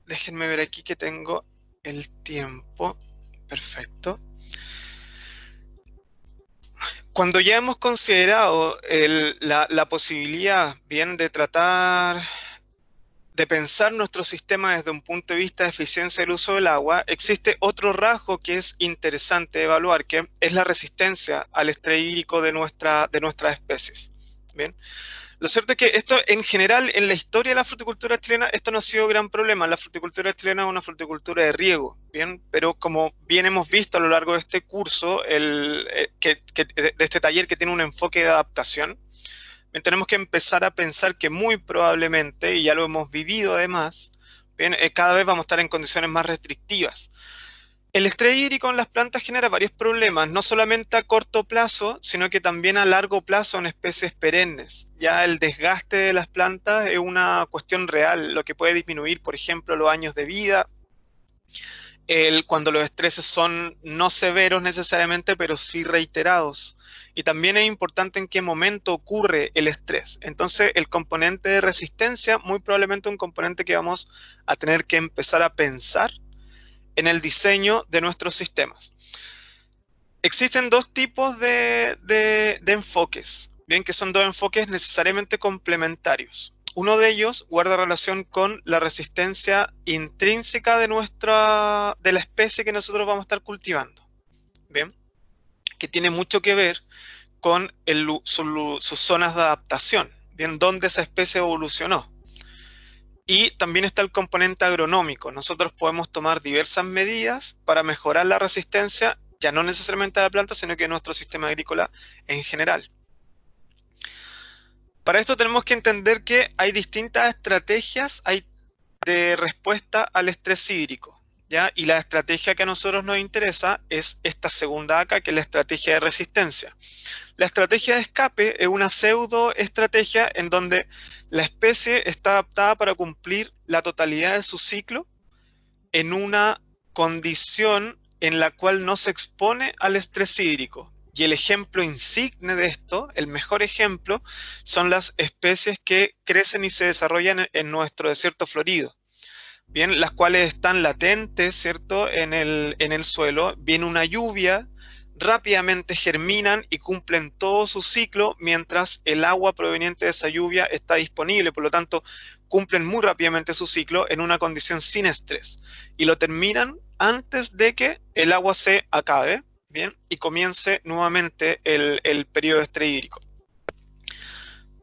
déjenme ver aquí que tengo el tiempo, perfecto. Cuando ya hemos considerado la posibilidad, bien, de tratar de pensar nuestro sistema desde un punto de vista de eficiencia del uso del agua, existe otro rasgo que es interesante evaluar, que es la resistencia al estrés hídrico de nuestras especies. Bien. Lo cierto es que esto, en general, en la historia de la fruticultura chilena, esto no ha sido gran problema. La fruticultura chilena es una fruticultura de riego, ¿bien? Pero como bien hemos visto a lo largo de este curso, de este taller que tiene un enfoque de adaptación, tenemos que empezar a pensar que muy probablemente, y ya lo hemos vivido además, bien, cada vez vamos a estar en condiciones más restrictivas. El estrés hídrico en las plantas genera varios problemas, no solamente a corto plazo, sino que también a largo plazo en especies perennes. Ya el desgaste de las plantas es una cuestión real, lo que puede disminuir, por ejemplo, los años de vida cuando los estreses son no severos necesariamente, pero sí reiterados. Y también es importante en qué momento ocurre el estrés. Entonces, el componente de resistencia, muy probablemente un componente que vamos a tener que empezar a pensar en el diseño de nuestros sistemas. Existen dos tipos de enfoques, bien, que son dos enfoques necesariamente complementarios. Uno de ellos guarda relación con la resistencia intrínseca de la especie que nosotros vamos a estar cultivando, bien, que tiene mucho que ver con sus zonas de adaptación, bien, donde esa especie evolucionó. Y también está el componente agronómico. Nosotros podemos tomar diversas medidas para mejorar la resistencia, ya no necesariamente a la planta, sino que a nuestro sistema agrícola en general. Para esto tenemos que entender que hay distintas estrategias de respuesta al estrés hídrico, ¿ya? Y la estrategia que a nosotros nos interesa es esta segunda acá, que es la estrategia de resistencia. La estrategia de escape es una pseudoestrategia en donde la especie está adaptada para cumplir la totalidad de su ciclo en una condición en la cual no se expone al estrés hídrico. Y el ejemplo insigne de esto, el mejor ejemplo, son las especies que crecen y se desarrollan en nuestro desierto florido. Bien, las cuales están latentes, ¿cierto?, en el suelo. Viene una lluvia, rápidamente germinan y cumplen todo su ciclo mientras el agua proveniente de esa lluvia está disponible. Por lo tanto, cumplen muy rápidamente su ciclo en una condición sin estrés. Y lo terminan antes de que el agua se acabe, ¿bien? Y comience nuevamente el periodo de estrés hídrico.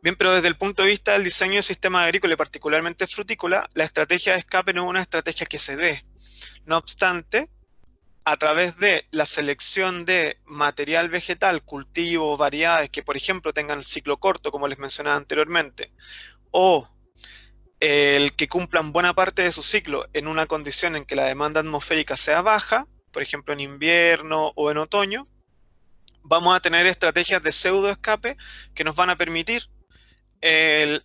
Bien, pero desde el punto de vista del diseño de sistemas agrícolas y particularmente frutícola, la estrategia de escape no es una estrategia que se dé. No obstante, a través de la selección de material vegetal, cultivos, variedades que, por ejemplo, tengan el ciclo corto, como les mencionaba anteriormente, o el que cumplan buena parte de su ciclo en una condición en que la demanda atmosférica sea baja, por ejemplo en invierno o en otoño, vamos a tener estrategias de pseudo escape que nos van a permitir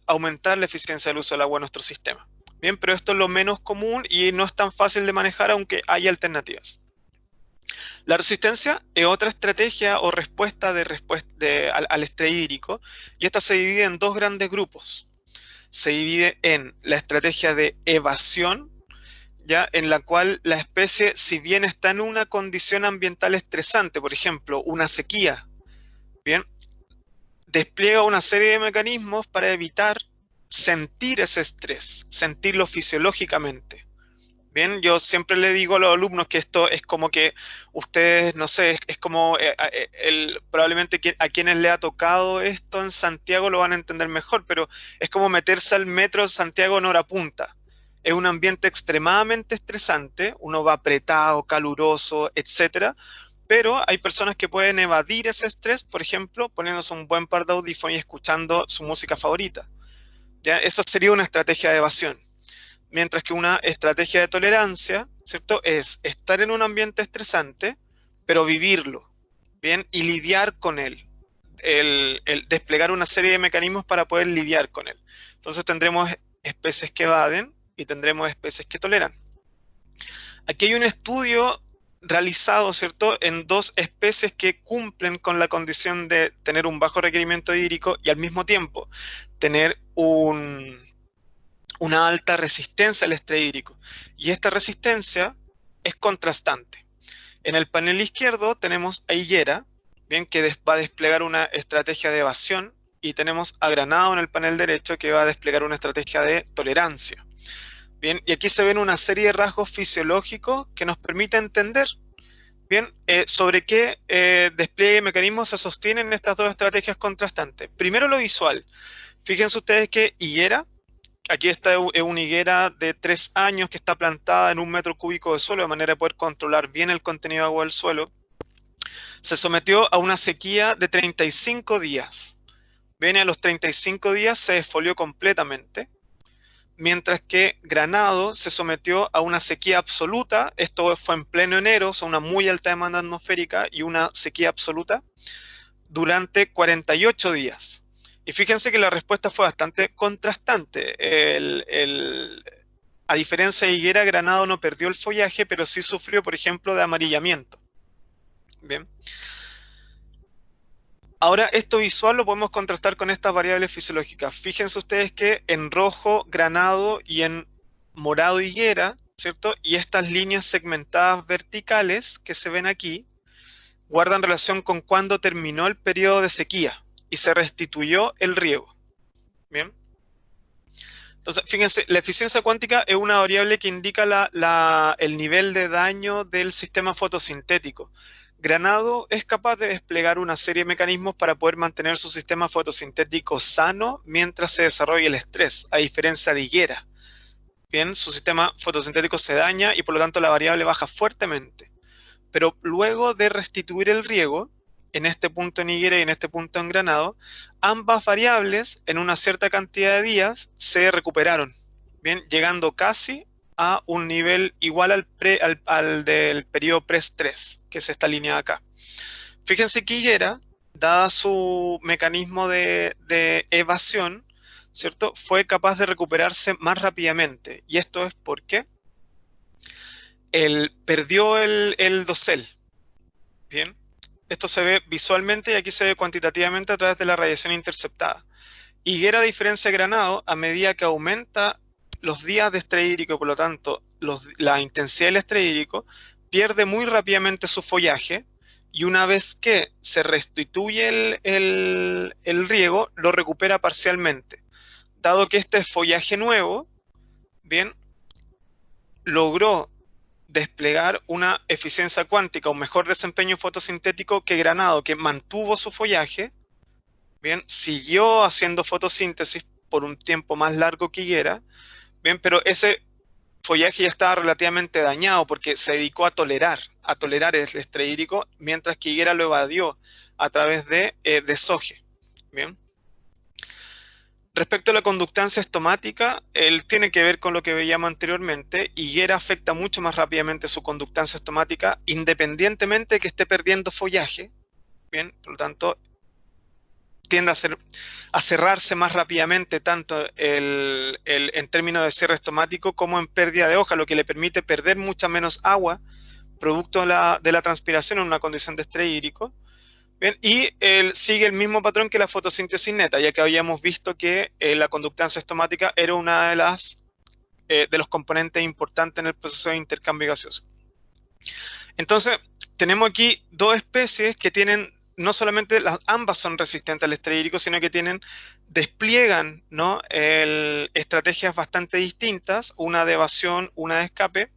aumentar la eficiencia del uso del agua en nuestro sistema. Bien, pero esto es lo menos común y no es tan fácil de manejar, aunque hay alternativas. La resistencia es otra estrategia o respuesta al estrés hídrico, y esta se divide en dos grandes grupos. Se divide en la estrategia de evasión, ¿ya?, en la cual la especie, si bien está en una condición ambiental estresante, por ejemplo, una sequía, bien, despliega una serie de mecanismos para evitar sentir ese estrés, sentirlo fisiológicamente. Bien, yo siempre le digo a los alumnos que esto es como que ustedes, no sé, es como probablemente a quienes le ha tocado esto en Santiago lo van a entender mejor, pero es como meterse al metro de Santiago en hora punta. Es un ambiente extremadamente estresante, uno va apretado, caluroso, etcétera, pero hay personas que pueden evadir ese estrés, por ejemplo, poniéndose un buen par de audífonos y escuchando su música favorita. ¿Ya? Esa sería una estrategia de evasión. Mientras que una estrategia de tolerancia, ¿cierto?, es estar en un ambiente estresante, pero vivirlo, ¿bien? Y lidiar con él. El desplegar una serie de mecanismos para poder lidiar con él. Entonces tendremos especies que evaden y tendremos especies que toleran. Aquí hay un estudio realizado, ¿cierto?, en dos especies que cumplen con la condición de tener un bajo requerimiento hídrico y al mismo tiempo tener una alta resistencia al estrés hídrico. Y esta resistencia es contrastante. En el panel izquierdo tenemos a higuera, bien, que va a desplegar una estrategia de evasión, y tenemos a granado en el panel derecho, que va a desplegar una estrategia de tolerancia. Bien, y aquí se ven una serie de rasgos fisiológicos que nos permiten entender, bien, sobre qué despliegue y mecanismos se sostienen estas dos estrategias contrastantes. Primero lo visual. Fíjense ustedes que higuera, aquí está una higuera de 3 años que está plantada en 1 metro cúbico de suelo de manera de poder controlar bien el contenido de agua del suelo. Se sometió a una sequía de 35 días. Bien, a los 35 días se desfolió completamente. Mientras que Granado se sometió a una sequía absoluta. Esto fue en pleno enero, o sea, una muy alta demanda atmosférica y una sequía absoluta durante 48 días. Y fíjense que la respuesta fue bastante contrastante. A diferencia de higuera, granado no perdió el follaje, pero sí sufrió, por ejemplo, de amarillamiento. Bien. Ahora, esto visual lo podemos contrastar con estas variables fisiológicas. Fíjense ustedes que en rojo, granado, y en morado, higuera, ¿cierto? Y estas líneas segmentadas verticales que se ven aquí guardan relación con cuándo terminó el periodo de sequía y se restituyó el riego. Bien. Entonces, fíjense, la eficiencia cuántica es una variable que indica el nivel de daño del sistema fotosintético. Granado es capaz de desplegar una serie de mecanismos para poder mantener su sistema fotosintético sano mientras se desarrolla el estrés, a diferencia de higuera. Bien, su sistema fotosintético se daña y por lo tanto la variable baja fuertemente. Pero luego de restituir el riego, en este punto en higuera y en este punto en granado, ambas variables en una cierta cantidad de días se recuperaron, bien, llegando casi a un nivel igual al del periodo pre-estrés, que es esta línea de acá. Fíjense que higuera, dada su mecanismo de evasión, ¿cierto?, fue capaz de recuperarse más rápidamente. Y esto es porque perdió el dosel. Bien. Esto se ve visualmente y aquí se ve cuantitativamente a través de la radiación interceptada. Higuera, a diferencia de granado, a medida que aumenta los días de estrés hídrico, por lo tanto, la intensidad del estrés hídrico, pierde muy rápidamente su follaje y una vez que se restituye el riego, lo recupera parcialmente. Dado que este es follaje nuevo, bien, logró desplegar una eficiencia cuántica, un mejor desempeño fotosintético que granado, que mantuvo su follaje, bien, siguió haciendo fotosíntesis por un tiempo más largo que higuera, bien, pero ese follaje ya estaba relativamente dañado porque se dedicó a tolerar el estrés hídrico, mientras que higuera lo evadió a través de desoje, bien. Respecto a la conductancia estomática, él tiene que ver con lo que veíamos anteriormente. Higuera afecta mucho más rápidamente su conductancia estomática, independientemente de que esté perdiendo follaje. Bien, por lo tanto, tiende a cerrarse más rápidamente, tanto en términos de cierre estomático como en pérdida de hoja, lo que le permite perder mucha menos agua, producto de la transpiración en una condición de estrés hídrico. Bien, y sigue el mismo patrón que la fotosíntesis neta, ya que habíamos visto que la conductancia estomática era una de los componentes importantes en el proceso de intercambio gaseoso. Entonces, tenemos aquí dos especies que tienen, no solamente ambas son resistentes al estrés hídrico, sino que despliegan, ¿no?, estrategias bastante distintas, una de evasión, una de escape.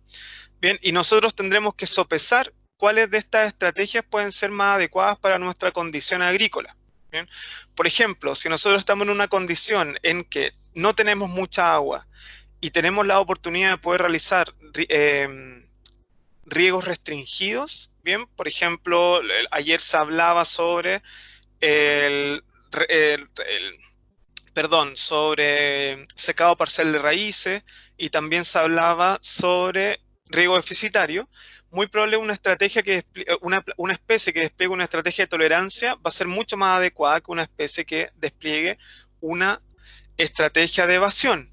Bien, y nosotros tendremos que sopesar cuáles de estas estrategias pueden ser más adecuadas para nuestra condición agrícola. ¿Bien? Por ejemplo, si nosotros estamos en una condición en que no tenemos mucha agua y tenemos la oportunidad de poder realizar riegos restringidos, bien, por ejemplo, ayer se hablaba sobre sobre secado parcial de raíces y también se hablaba sobre riego deficitario. Muy probable una especie que despliegue una estrategia de tolerancia va a ser mucho más adecuada que una especie que despliegue una estrategia de evasión.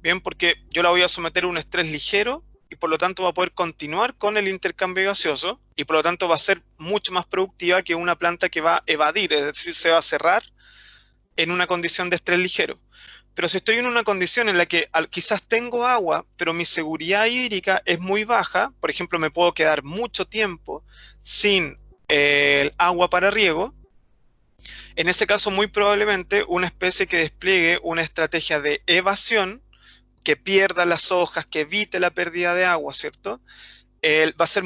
Bien, porque yo la voy a someter a un estrés ligero y por lo tanto va a poder continuar con el intercambio gaseoso y por lo tanto va a ser mucho más productiva que una planta que va a evadir, es decir, se va a cerrar en una condición de estrés ligero. Pero si estoy en una condición en la que quizás tengo agua, pero mi seguridad hídrica es muy baja, por ejemplo, me puedo quedar mucho tiempo sin agua para riego, en ese caso muy probablemente una especie que despliegue una estrategia de evasión, que pierda las hojas, que evite la pérdida de agua, ¿cierto?, va a ser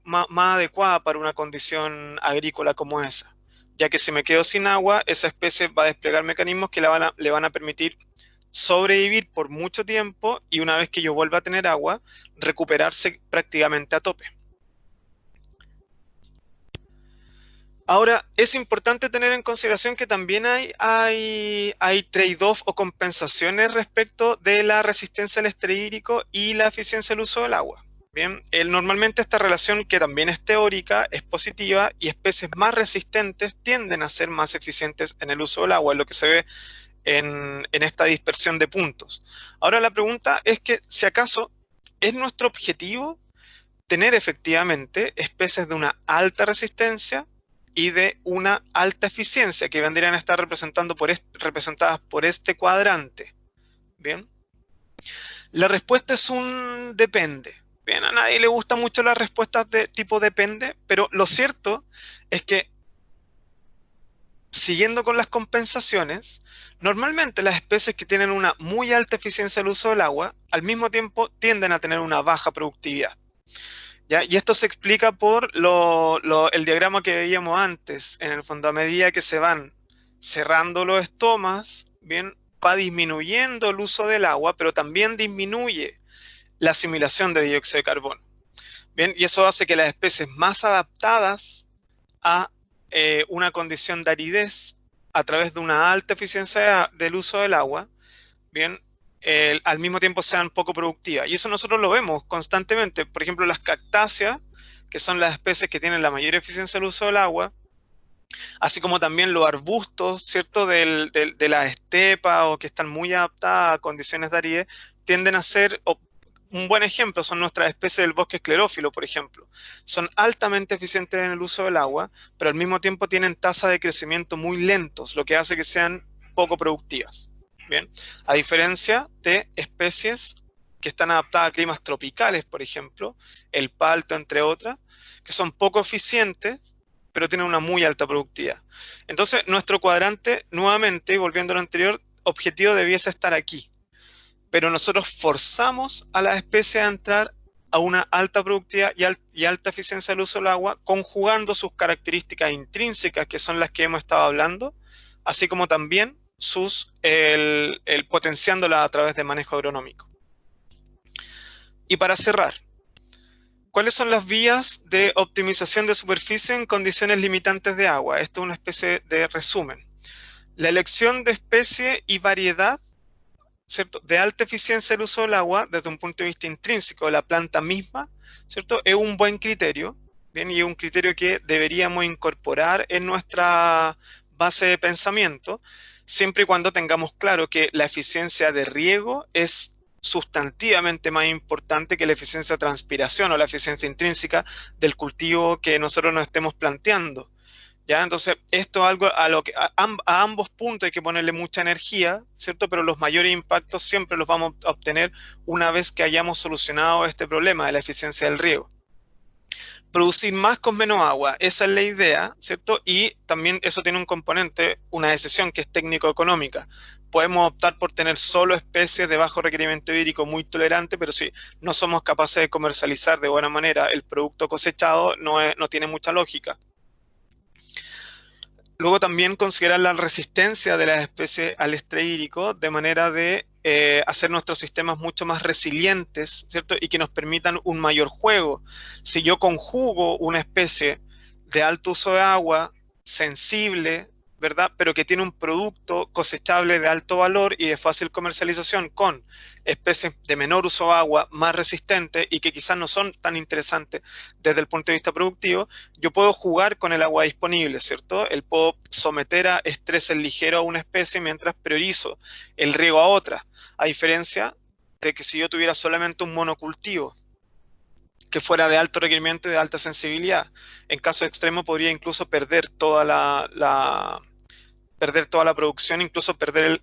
más adecuada para una condición agrícola como esa, ya que si me quedo sin agua, esa especie va a desplegar mecanismos que le van a permitir sobrevivir por mucho tiempo y una vez que yo vuelva a tener agua, recuperarse prácticamente a tope. Ahora, es importante tener en consideración que también hay trade-off o compensaciones respecto de la resistencia al estrés hídrico y la eficiencia del uso del agua. Bien, normalmente esta relación, que también es teórica, es positiva y especies más resistentes tienden a ser más eficientes en el uso del agua, es lo que se ve en esta dispersión de puntos. Ahora la pregunta es que si acaso es nuestro objetivo tener efectivamente especies de una alta resistencia y de una alta eficiencia que vendrían a estar representadas por este cuadrante. Bien. La respuesta es un depende. Bien, a nadie le gustan mucho las respuestas de tipo depende, pero lo cierto es que, siguiendo con las compensaciones, normalmente las especies que tienen una muy alta eficiencia del uso del agua, al mismo tiempo tienden a tener una baja productividad. ¿Ya? Y esto se explica por el diagrama que veíamos antes. En el fondo, a medida que se van cerrando los estomas, bien, va disminuyendo el uso del agua, pero también disminuye la asimilación de dióxido de carbono. Bien, y eso hace que las especies más adaptadas a una condición de aridez a través de una alta eficiencia del uso del agua, bien, al mismo tiempo sean poco productivas. Y eso nosotros lo vemos constantemente. Por ejemplo, las cactáceas, que son las especies que tienen la mayor eficiencia del uso del agua, así como también los arbustos, ¿cierto?, de la estepa o que están muy adaptadas a condiciones de aridez, tienden a ser, un buen ejemplo son nuestras especies del bosque esclerófilo, por ejemplo. Son altamente eficientes en el uso del agua, pero al mismo tiempo tienen tasas de crecimiento muy lentos, lo que hace que sean poco productivas. Bien, a diferencia de especies que están adaptadas a climas tropicales, por ejemplo, el palto, entre otras, que son poco eficientes, pero tienen una muy alta productividad. Entonces, nuestro cuadrante, nuevamente, volviendo a lo anterior, objetivo debiese estar aquí. Pero nosotros forzamos a las especies a entrar a una alta productividad y alta eficiencia del uso del agua, conjugando sus características intrínsecas, que son las que hemos estado hablando, así como también potenciándolas a través de manejo agronómico. Y para cerrar, ¿cuáles son las vías de optimización de superficie en condiciones limitantes de agua? Esto es una especie de resumen. La elección de especie y variedad, ¿cierto?, de alta eficiencia del uso del agua desde un punto de vista intrínseco de la planta misma, ¿cierto?, es un buen criterio, ¿bien? Y es un criterio que deberíamos incorporar en nuestra base de pensamiento, siempre y cuando tengamos claro que la eficiencia de riego es sustantivamente más importante que la eficiencia de transpiración o la eficiencia intrínseca del cultivo que nosotros nos estemos planteando. ¿Ya? Entonces, esto es algo a lo que a ambos puntos hay que ponerle mucha energía, ¿cierto? Pero los mayores impactos siempre los vamos a obtener una vez que hayamos solucionado este problema de la eficiencia del riego. Producir más con menos agua, esa es la idea, ¿cierto? Y también eso tiene un componente, una decisión que es técnico-económica. Podemos optar por tener solo especies de bajo requerimiento hídrico muy tolerantes, pero si no somos capaces de comercializar de buena manera el producto cosechado, no tiene mucha lógica. Luego también considerar la resistencia de las especies al estrés hídrico de manera de hacer nuestros sistemas mucho más resilientes, ¿cierto? Y que nos permitan un mayor juego. Si yo conjugo una especie de alto uso de agua, sensible, ¿verdad?, pero que tiene un producto cosechable de alto valor y de fácil comercialización con especies de menor uso de agua, más resistentes y que quizás no son tan interesantes desde el punto de vista productivo, yo puedo jugar con el agua disponible, ¿cierto? Puedo someter a estrés ligero a una especie mientras priorizo el riego a otra, a diferencia de que si yo tuviera solamente un monocultivo que fuera de alto requerimiento y de alta sensibilidad. En caso extremo podría incluso perder toda la producción, incluso perder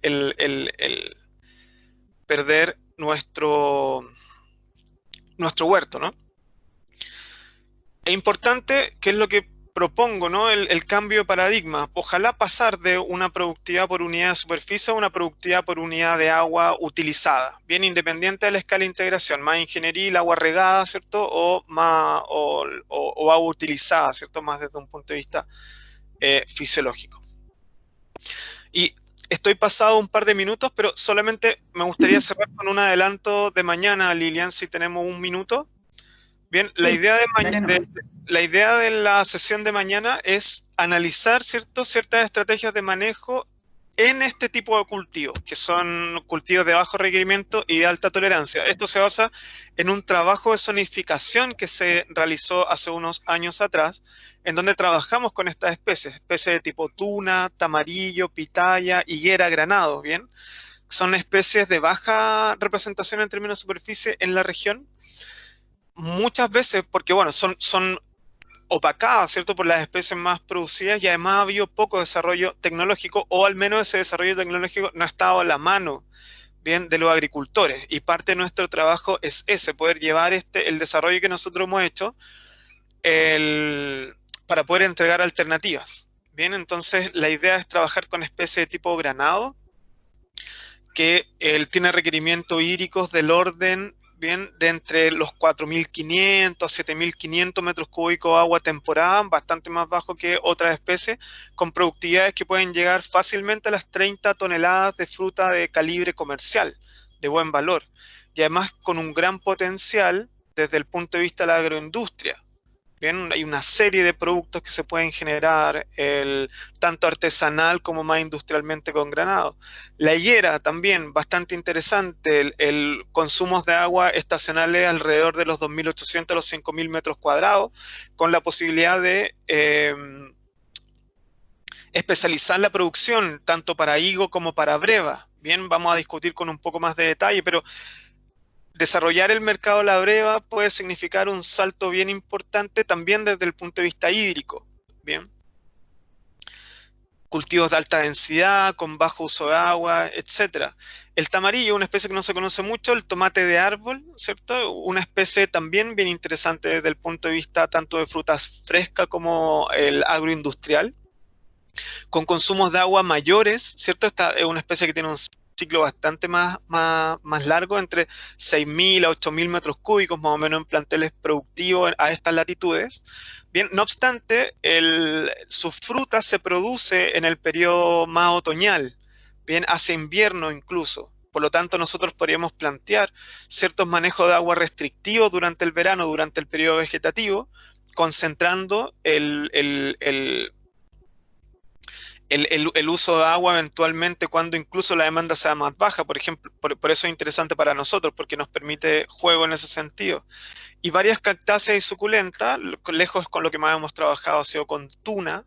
perder nuestro huerto, ¿no? Es importante, que es lo que propongo, ¿no?, el cambio de paradigma. Ojalá pasar de una productividad por unidad de superficie a una productividad por unidad de agua utilizada, bien independiente de la escala de integración, más ingeniería, agua regada, ¿cierto?, o agua utilizada, ¿cierto?, más desde un punto de vista fisiológico. Y estoy pasado un par de minutos, pero solamente me gustaría cerrar con un adelanto de mañana, Lilian, si tenemos un minuto. Bien, la idea de la sesión de mañana es analizar, ¿cierto?, ciertas estrategias de manejo en este tipo de cultivos, que son cultivos de bajo requerimiento y de alta tolerancia. Esto se basa en un trabajo de zonificación que se realizó hace unos años atrás, en donde trabajamos con estas especies de tipo tuna, tamarillo, pitaya, higuera, granado, ¿bien? Son especies de baja representación en términos de superficie en la región, muchas veces porque, bueno, son opacadas, ¿cierto?, por las especies más producidas, y además ha habido poco desarrollo tecnológico, o al menos ese desarrollo tecnológico no ha estado a la mano, bien, de los agricultores, y parte de nuestro trabajo es ese, poder llevar el desarrollo que nosotros hemos hecho para poder entregar alternativas. Bien, entonces la idea es trabajar con especies de tipo granado, que tiene requerimientos hídricos del orden, bien, de entre los 4.500 a 7.500 metros cúbicos de agua temporada, bastante más bajo que otras especies, con productividades que pueden llegar fácilmente a las 30 toneladas de fruta de calibre comercial, de buen valor, y además con un gran potencial desde el punto de vista de la agroindustria. Bien, hay una serie de productos que se pueden generar, tanto artesanal como más industrialmente con granado. La higuera también, bastante interesante, el consumos de agua estacionales alrededor de los 2.800 a los 5.000 metros cuadrados, con la posibilidad de especializar la producción, tanto para higo como para breva. Bien, vamos a discutir con un poco más de detalle, pero desarrollar el mercado de la breva puede significar un salto bien importante también desde el punto de vista hídrico. Bien. Cultivos de alta densidad, con bajo uso de agua, etc. El tamarillo, una especie que no se conoce mucho, el tomate de árbol, ¿cierto? Una especie también bien interesante desde el punto de vista tanto de frutas frescas como el agroindustrial, con consumos de agua mayores, ¿cierto? Esta es una especie que tiene un ciclo bastante más largo, entre 6.000 a 8.000 metros cúbicos más o menos en planteles productivos a estas latitudes. Bien, no obstante, su fruta se produce en el periodo más otoñal, bien, hacia invierno incluso. Por lo tanto, nosotros podríamos plantear ciertos manejos de agua restrictivos durante el verano, durante el periodo vegetativo, concentrando el uso de agua eventualmente cuando incluso la demanda sea más baja, por ejemplo, por eso es interesante para nosotros, porque nos permite juego en ese sentido. Y varias cactáceas y suculentas, lejos con lo que más hemos trabajado ha sido con tuna.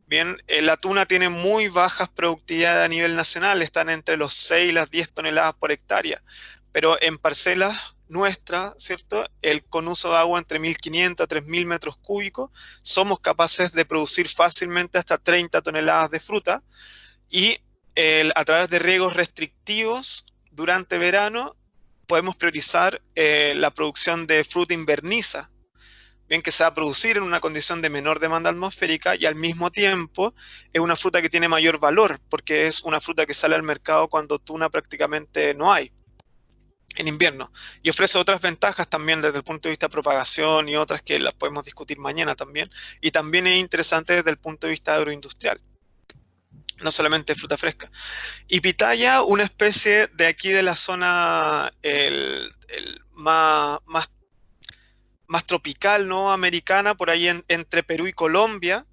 Bien, la tuna tiene muy bajas productividades a nivel nacional, están entre los 6 y las 10 toneladas por hectárea, pero en parcelas nuestras, ¿cierto?, con uso de agua entre 1.500 a 3.000 metros cúbicos, somos capaces de producir fácilmente hasta 30 toneladas de fruta, y a través de riegos restrictivos durante verano podemos priorizar la producción de fruta inverniza, bien, que se va a producir en una condición de menor demanda atmosférica, y al mismo tiempo es una fruta que tiene mayor valor, porque es una fruta que sale al mercado cuando tuna prácticamente no hay, en invierno. Y ofrece otras ventajas también desde el punto de vista de propagación y otras que las podemos discutir mañana también. Y también es interesante desde el punto de vista agroindustrial, no solamente fruta fresca. Y pitaya, una especie de aquí de la zona más tropical, ¿no?, americana, por ahí entre Perú y Colombia.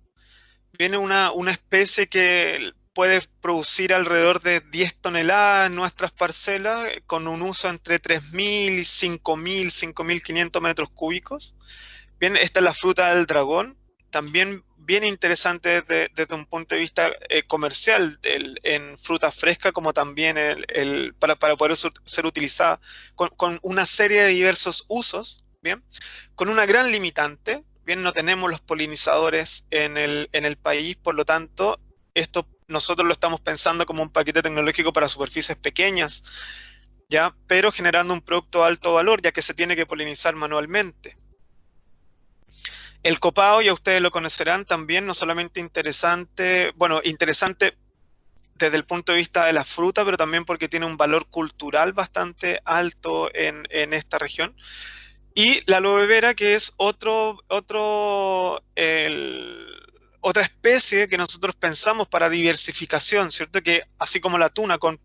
Viene una especie que puede producir alrededor de 10 toneladas en nuestras parcelas, con un uso entre 3.000 y 5.000, 5.500 metros cúbicos. Bien, esta es la fruta del dragón, también bien interesante desde un punto de vista comercial, en fruta fresca, como también para poder ser utilizada con una serie de diversos usos, bien, con una gran limitante. Bien, no tenemos los polinizadores en el país, por lo tanto, esto nosotros lo estamos pensando como un paquete tecnológico para superficies pequeñas, ¿ya?, pero generando un producto de alto valor, ya que se tiene que polinizar manualmente. El copao, ya ustedes lo conocerán también, no solamente interesante, bueno, interesante desde el punto de vista de la fruta, pero también porque tiene un valor cultural bastante alto en esta región. Y la aloe vera, que es otra especie que nosotros pensamos para diversificación, ¿cierto? Que así como la tuna, con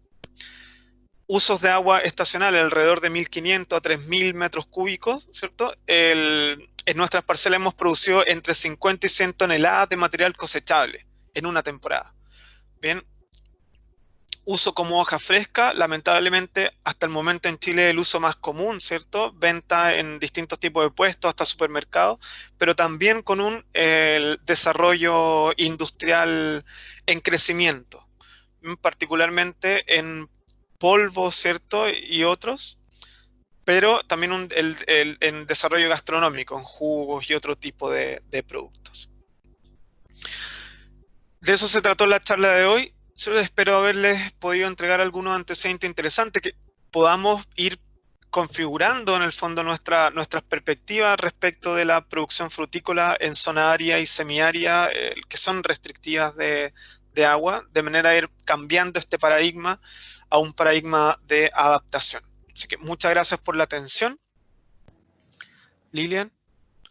usos de agua estacional alrededor de 1.500 a 3.000 metros cúbicos, ¿cierto? En nuestras parcelas hemos producido entre 50 y 100 toneladas de material cosechable en una temporada. Bien, uso como hoja fresca, lamentablemente hasta el momento en Chile el uso más común, ¿cierto? Venta en distintos tipos de puestos, hasta supermercados, pero también con un desarrollo industrial en crecimiento, particularmente en polvo, ¿cierto? Y otros, pero también en desarrollo gastronómico, en jugos y otro tipo de productos. De eso se trató la charla de hoy. Solo espero haberles podido entregar algunos antecedentes interesantes, que podamos ir configurando en el fondo nuestras perspectivas respecto de la producción frutícola en zona árida y semiárida, que son restrictivas de agua, de manera a ir cambiando este paradigma a un paradigma de adaptación. Así que muchas gracias por la atención. Lilian.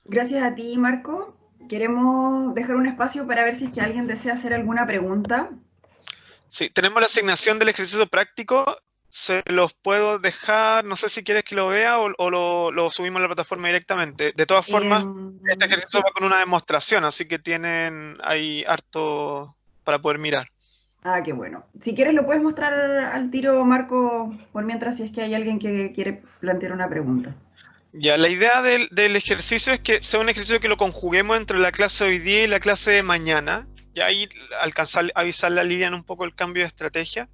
Gracias a ti, Marco. Queremos dejar un espacio para ver si es que alguien desea hacer alguna pregunta. Sí, tenemos la asignación del ejercicio práctico. Se los puedo dejar, no sé si quieres que lo vea o lo subimos a la plataforma directamente. De todas formas, este ejercicio va con una demostración, así que tienen ahí harto para poder mirar. Ah, qué bueno. Si quieres lo puedes mostrar al tiro, Marco, por mientras, si es que hay alguien que quiere plantear una pregunta. Ya, la idea del ejercicio es que sea un ejercicio que lo conjuguemos entre la clase de hoy día y la clase de mañana. Y ahí alcanzar a avisarle a Lilian un poco el cambio de estrategia.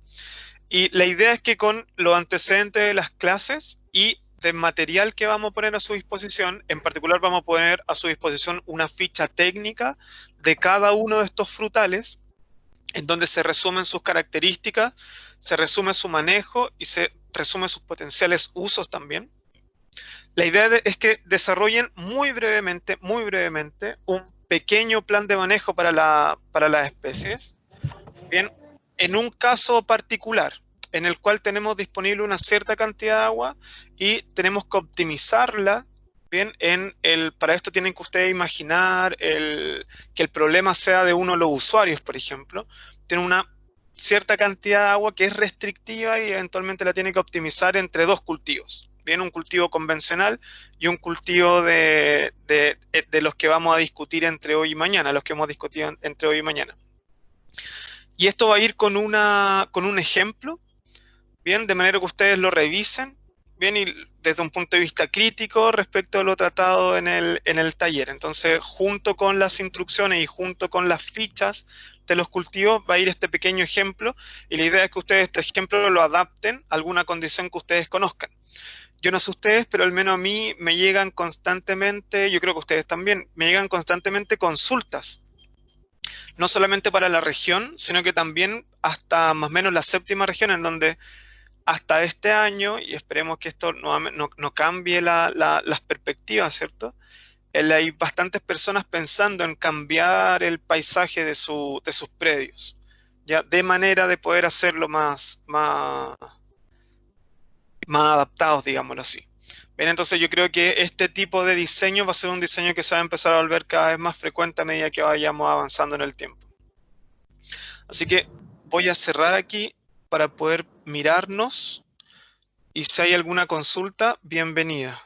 Y la idea es que con los antecedentes de las clases y del material que vamos a poner a su disposición, en particular vamos a poner a su disposición una ficha técnica de cada uno de estos frutales, en donde se resumen sus características, se resume su manejo y se resumen sus potenciales usos también. La idea es que desarrollen muy brevemente, un pequeño plan de manejo para las especies. Bien, en un caso particular, en el cual tenemos disponible una cierta cantidad de agua y tenemos que optimizarla, bien, para esto tienen que ustedes imaginar que el problema sea de uno de los usuarios, por ejemplo. Tiene una cierta cantidad de agua que es restrictiva y eventualmente la tiene que optimizar entre dos cultivos. Bien, un cultivo convencional y un cultivo de los que vamos a discutir entre hoy y mañana, los que hemos discutido entre hoy y mañana. Y esto va a ir con un ejemplo, bien, de manera que ustedes lo revisen, bien, y desde un punto de vista crítico respecto a lo tratado en el taller. Entonces, junto con las instrucciones y junto con las fichas de los cultivos va a ir este pequeño ejemplo, y la idea es que ustedes este ejemplo lo adapten a alguna condición que ustedes conozcan. Yo no sé ustedes, pero al menos a mí me llegan constantemente, yo creo que ustedes también, me llegan constantemente consultas. No solamente para la región, sino que también hasta más o menos la séptima región, en donde hasta este año, y esperemos que esto no cambie las perspectivas, ¿cierto? Hay bastantes personas pensando en cambiar el paisaje de sus predios, ¿ya? De manera de poder hacerlo más adaptados, digámoslo así. Bien, entonces yo creo que este tipo de diseño va a ser un diseño que se va a empezar a volver cada vez más frecuente a medida que vayamos avanzando en el tiempo. Así que voy a cerrar aquí para poder mirarnos, y si hay alguna consulta, bienvenida.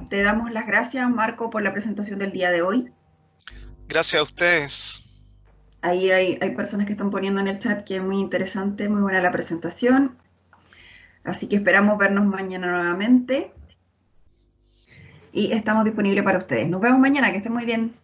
Te damos las gracias, Marco, por la presentación del día de hoy. Gracias a ustedes. Ahí hay personas que están poniendo en el chat que es muy interesante, muy buena la presentación. Así que esperamos vernos mañana nuevamente. Y estamos disponibles para ustedes. Nos vemos mañana, que estén muy bien.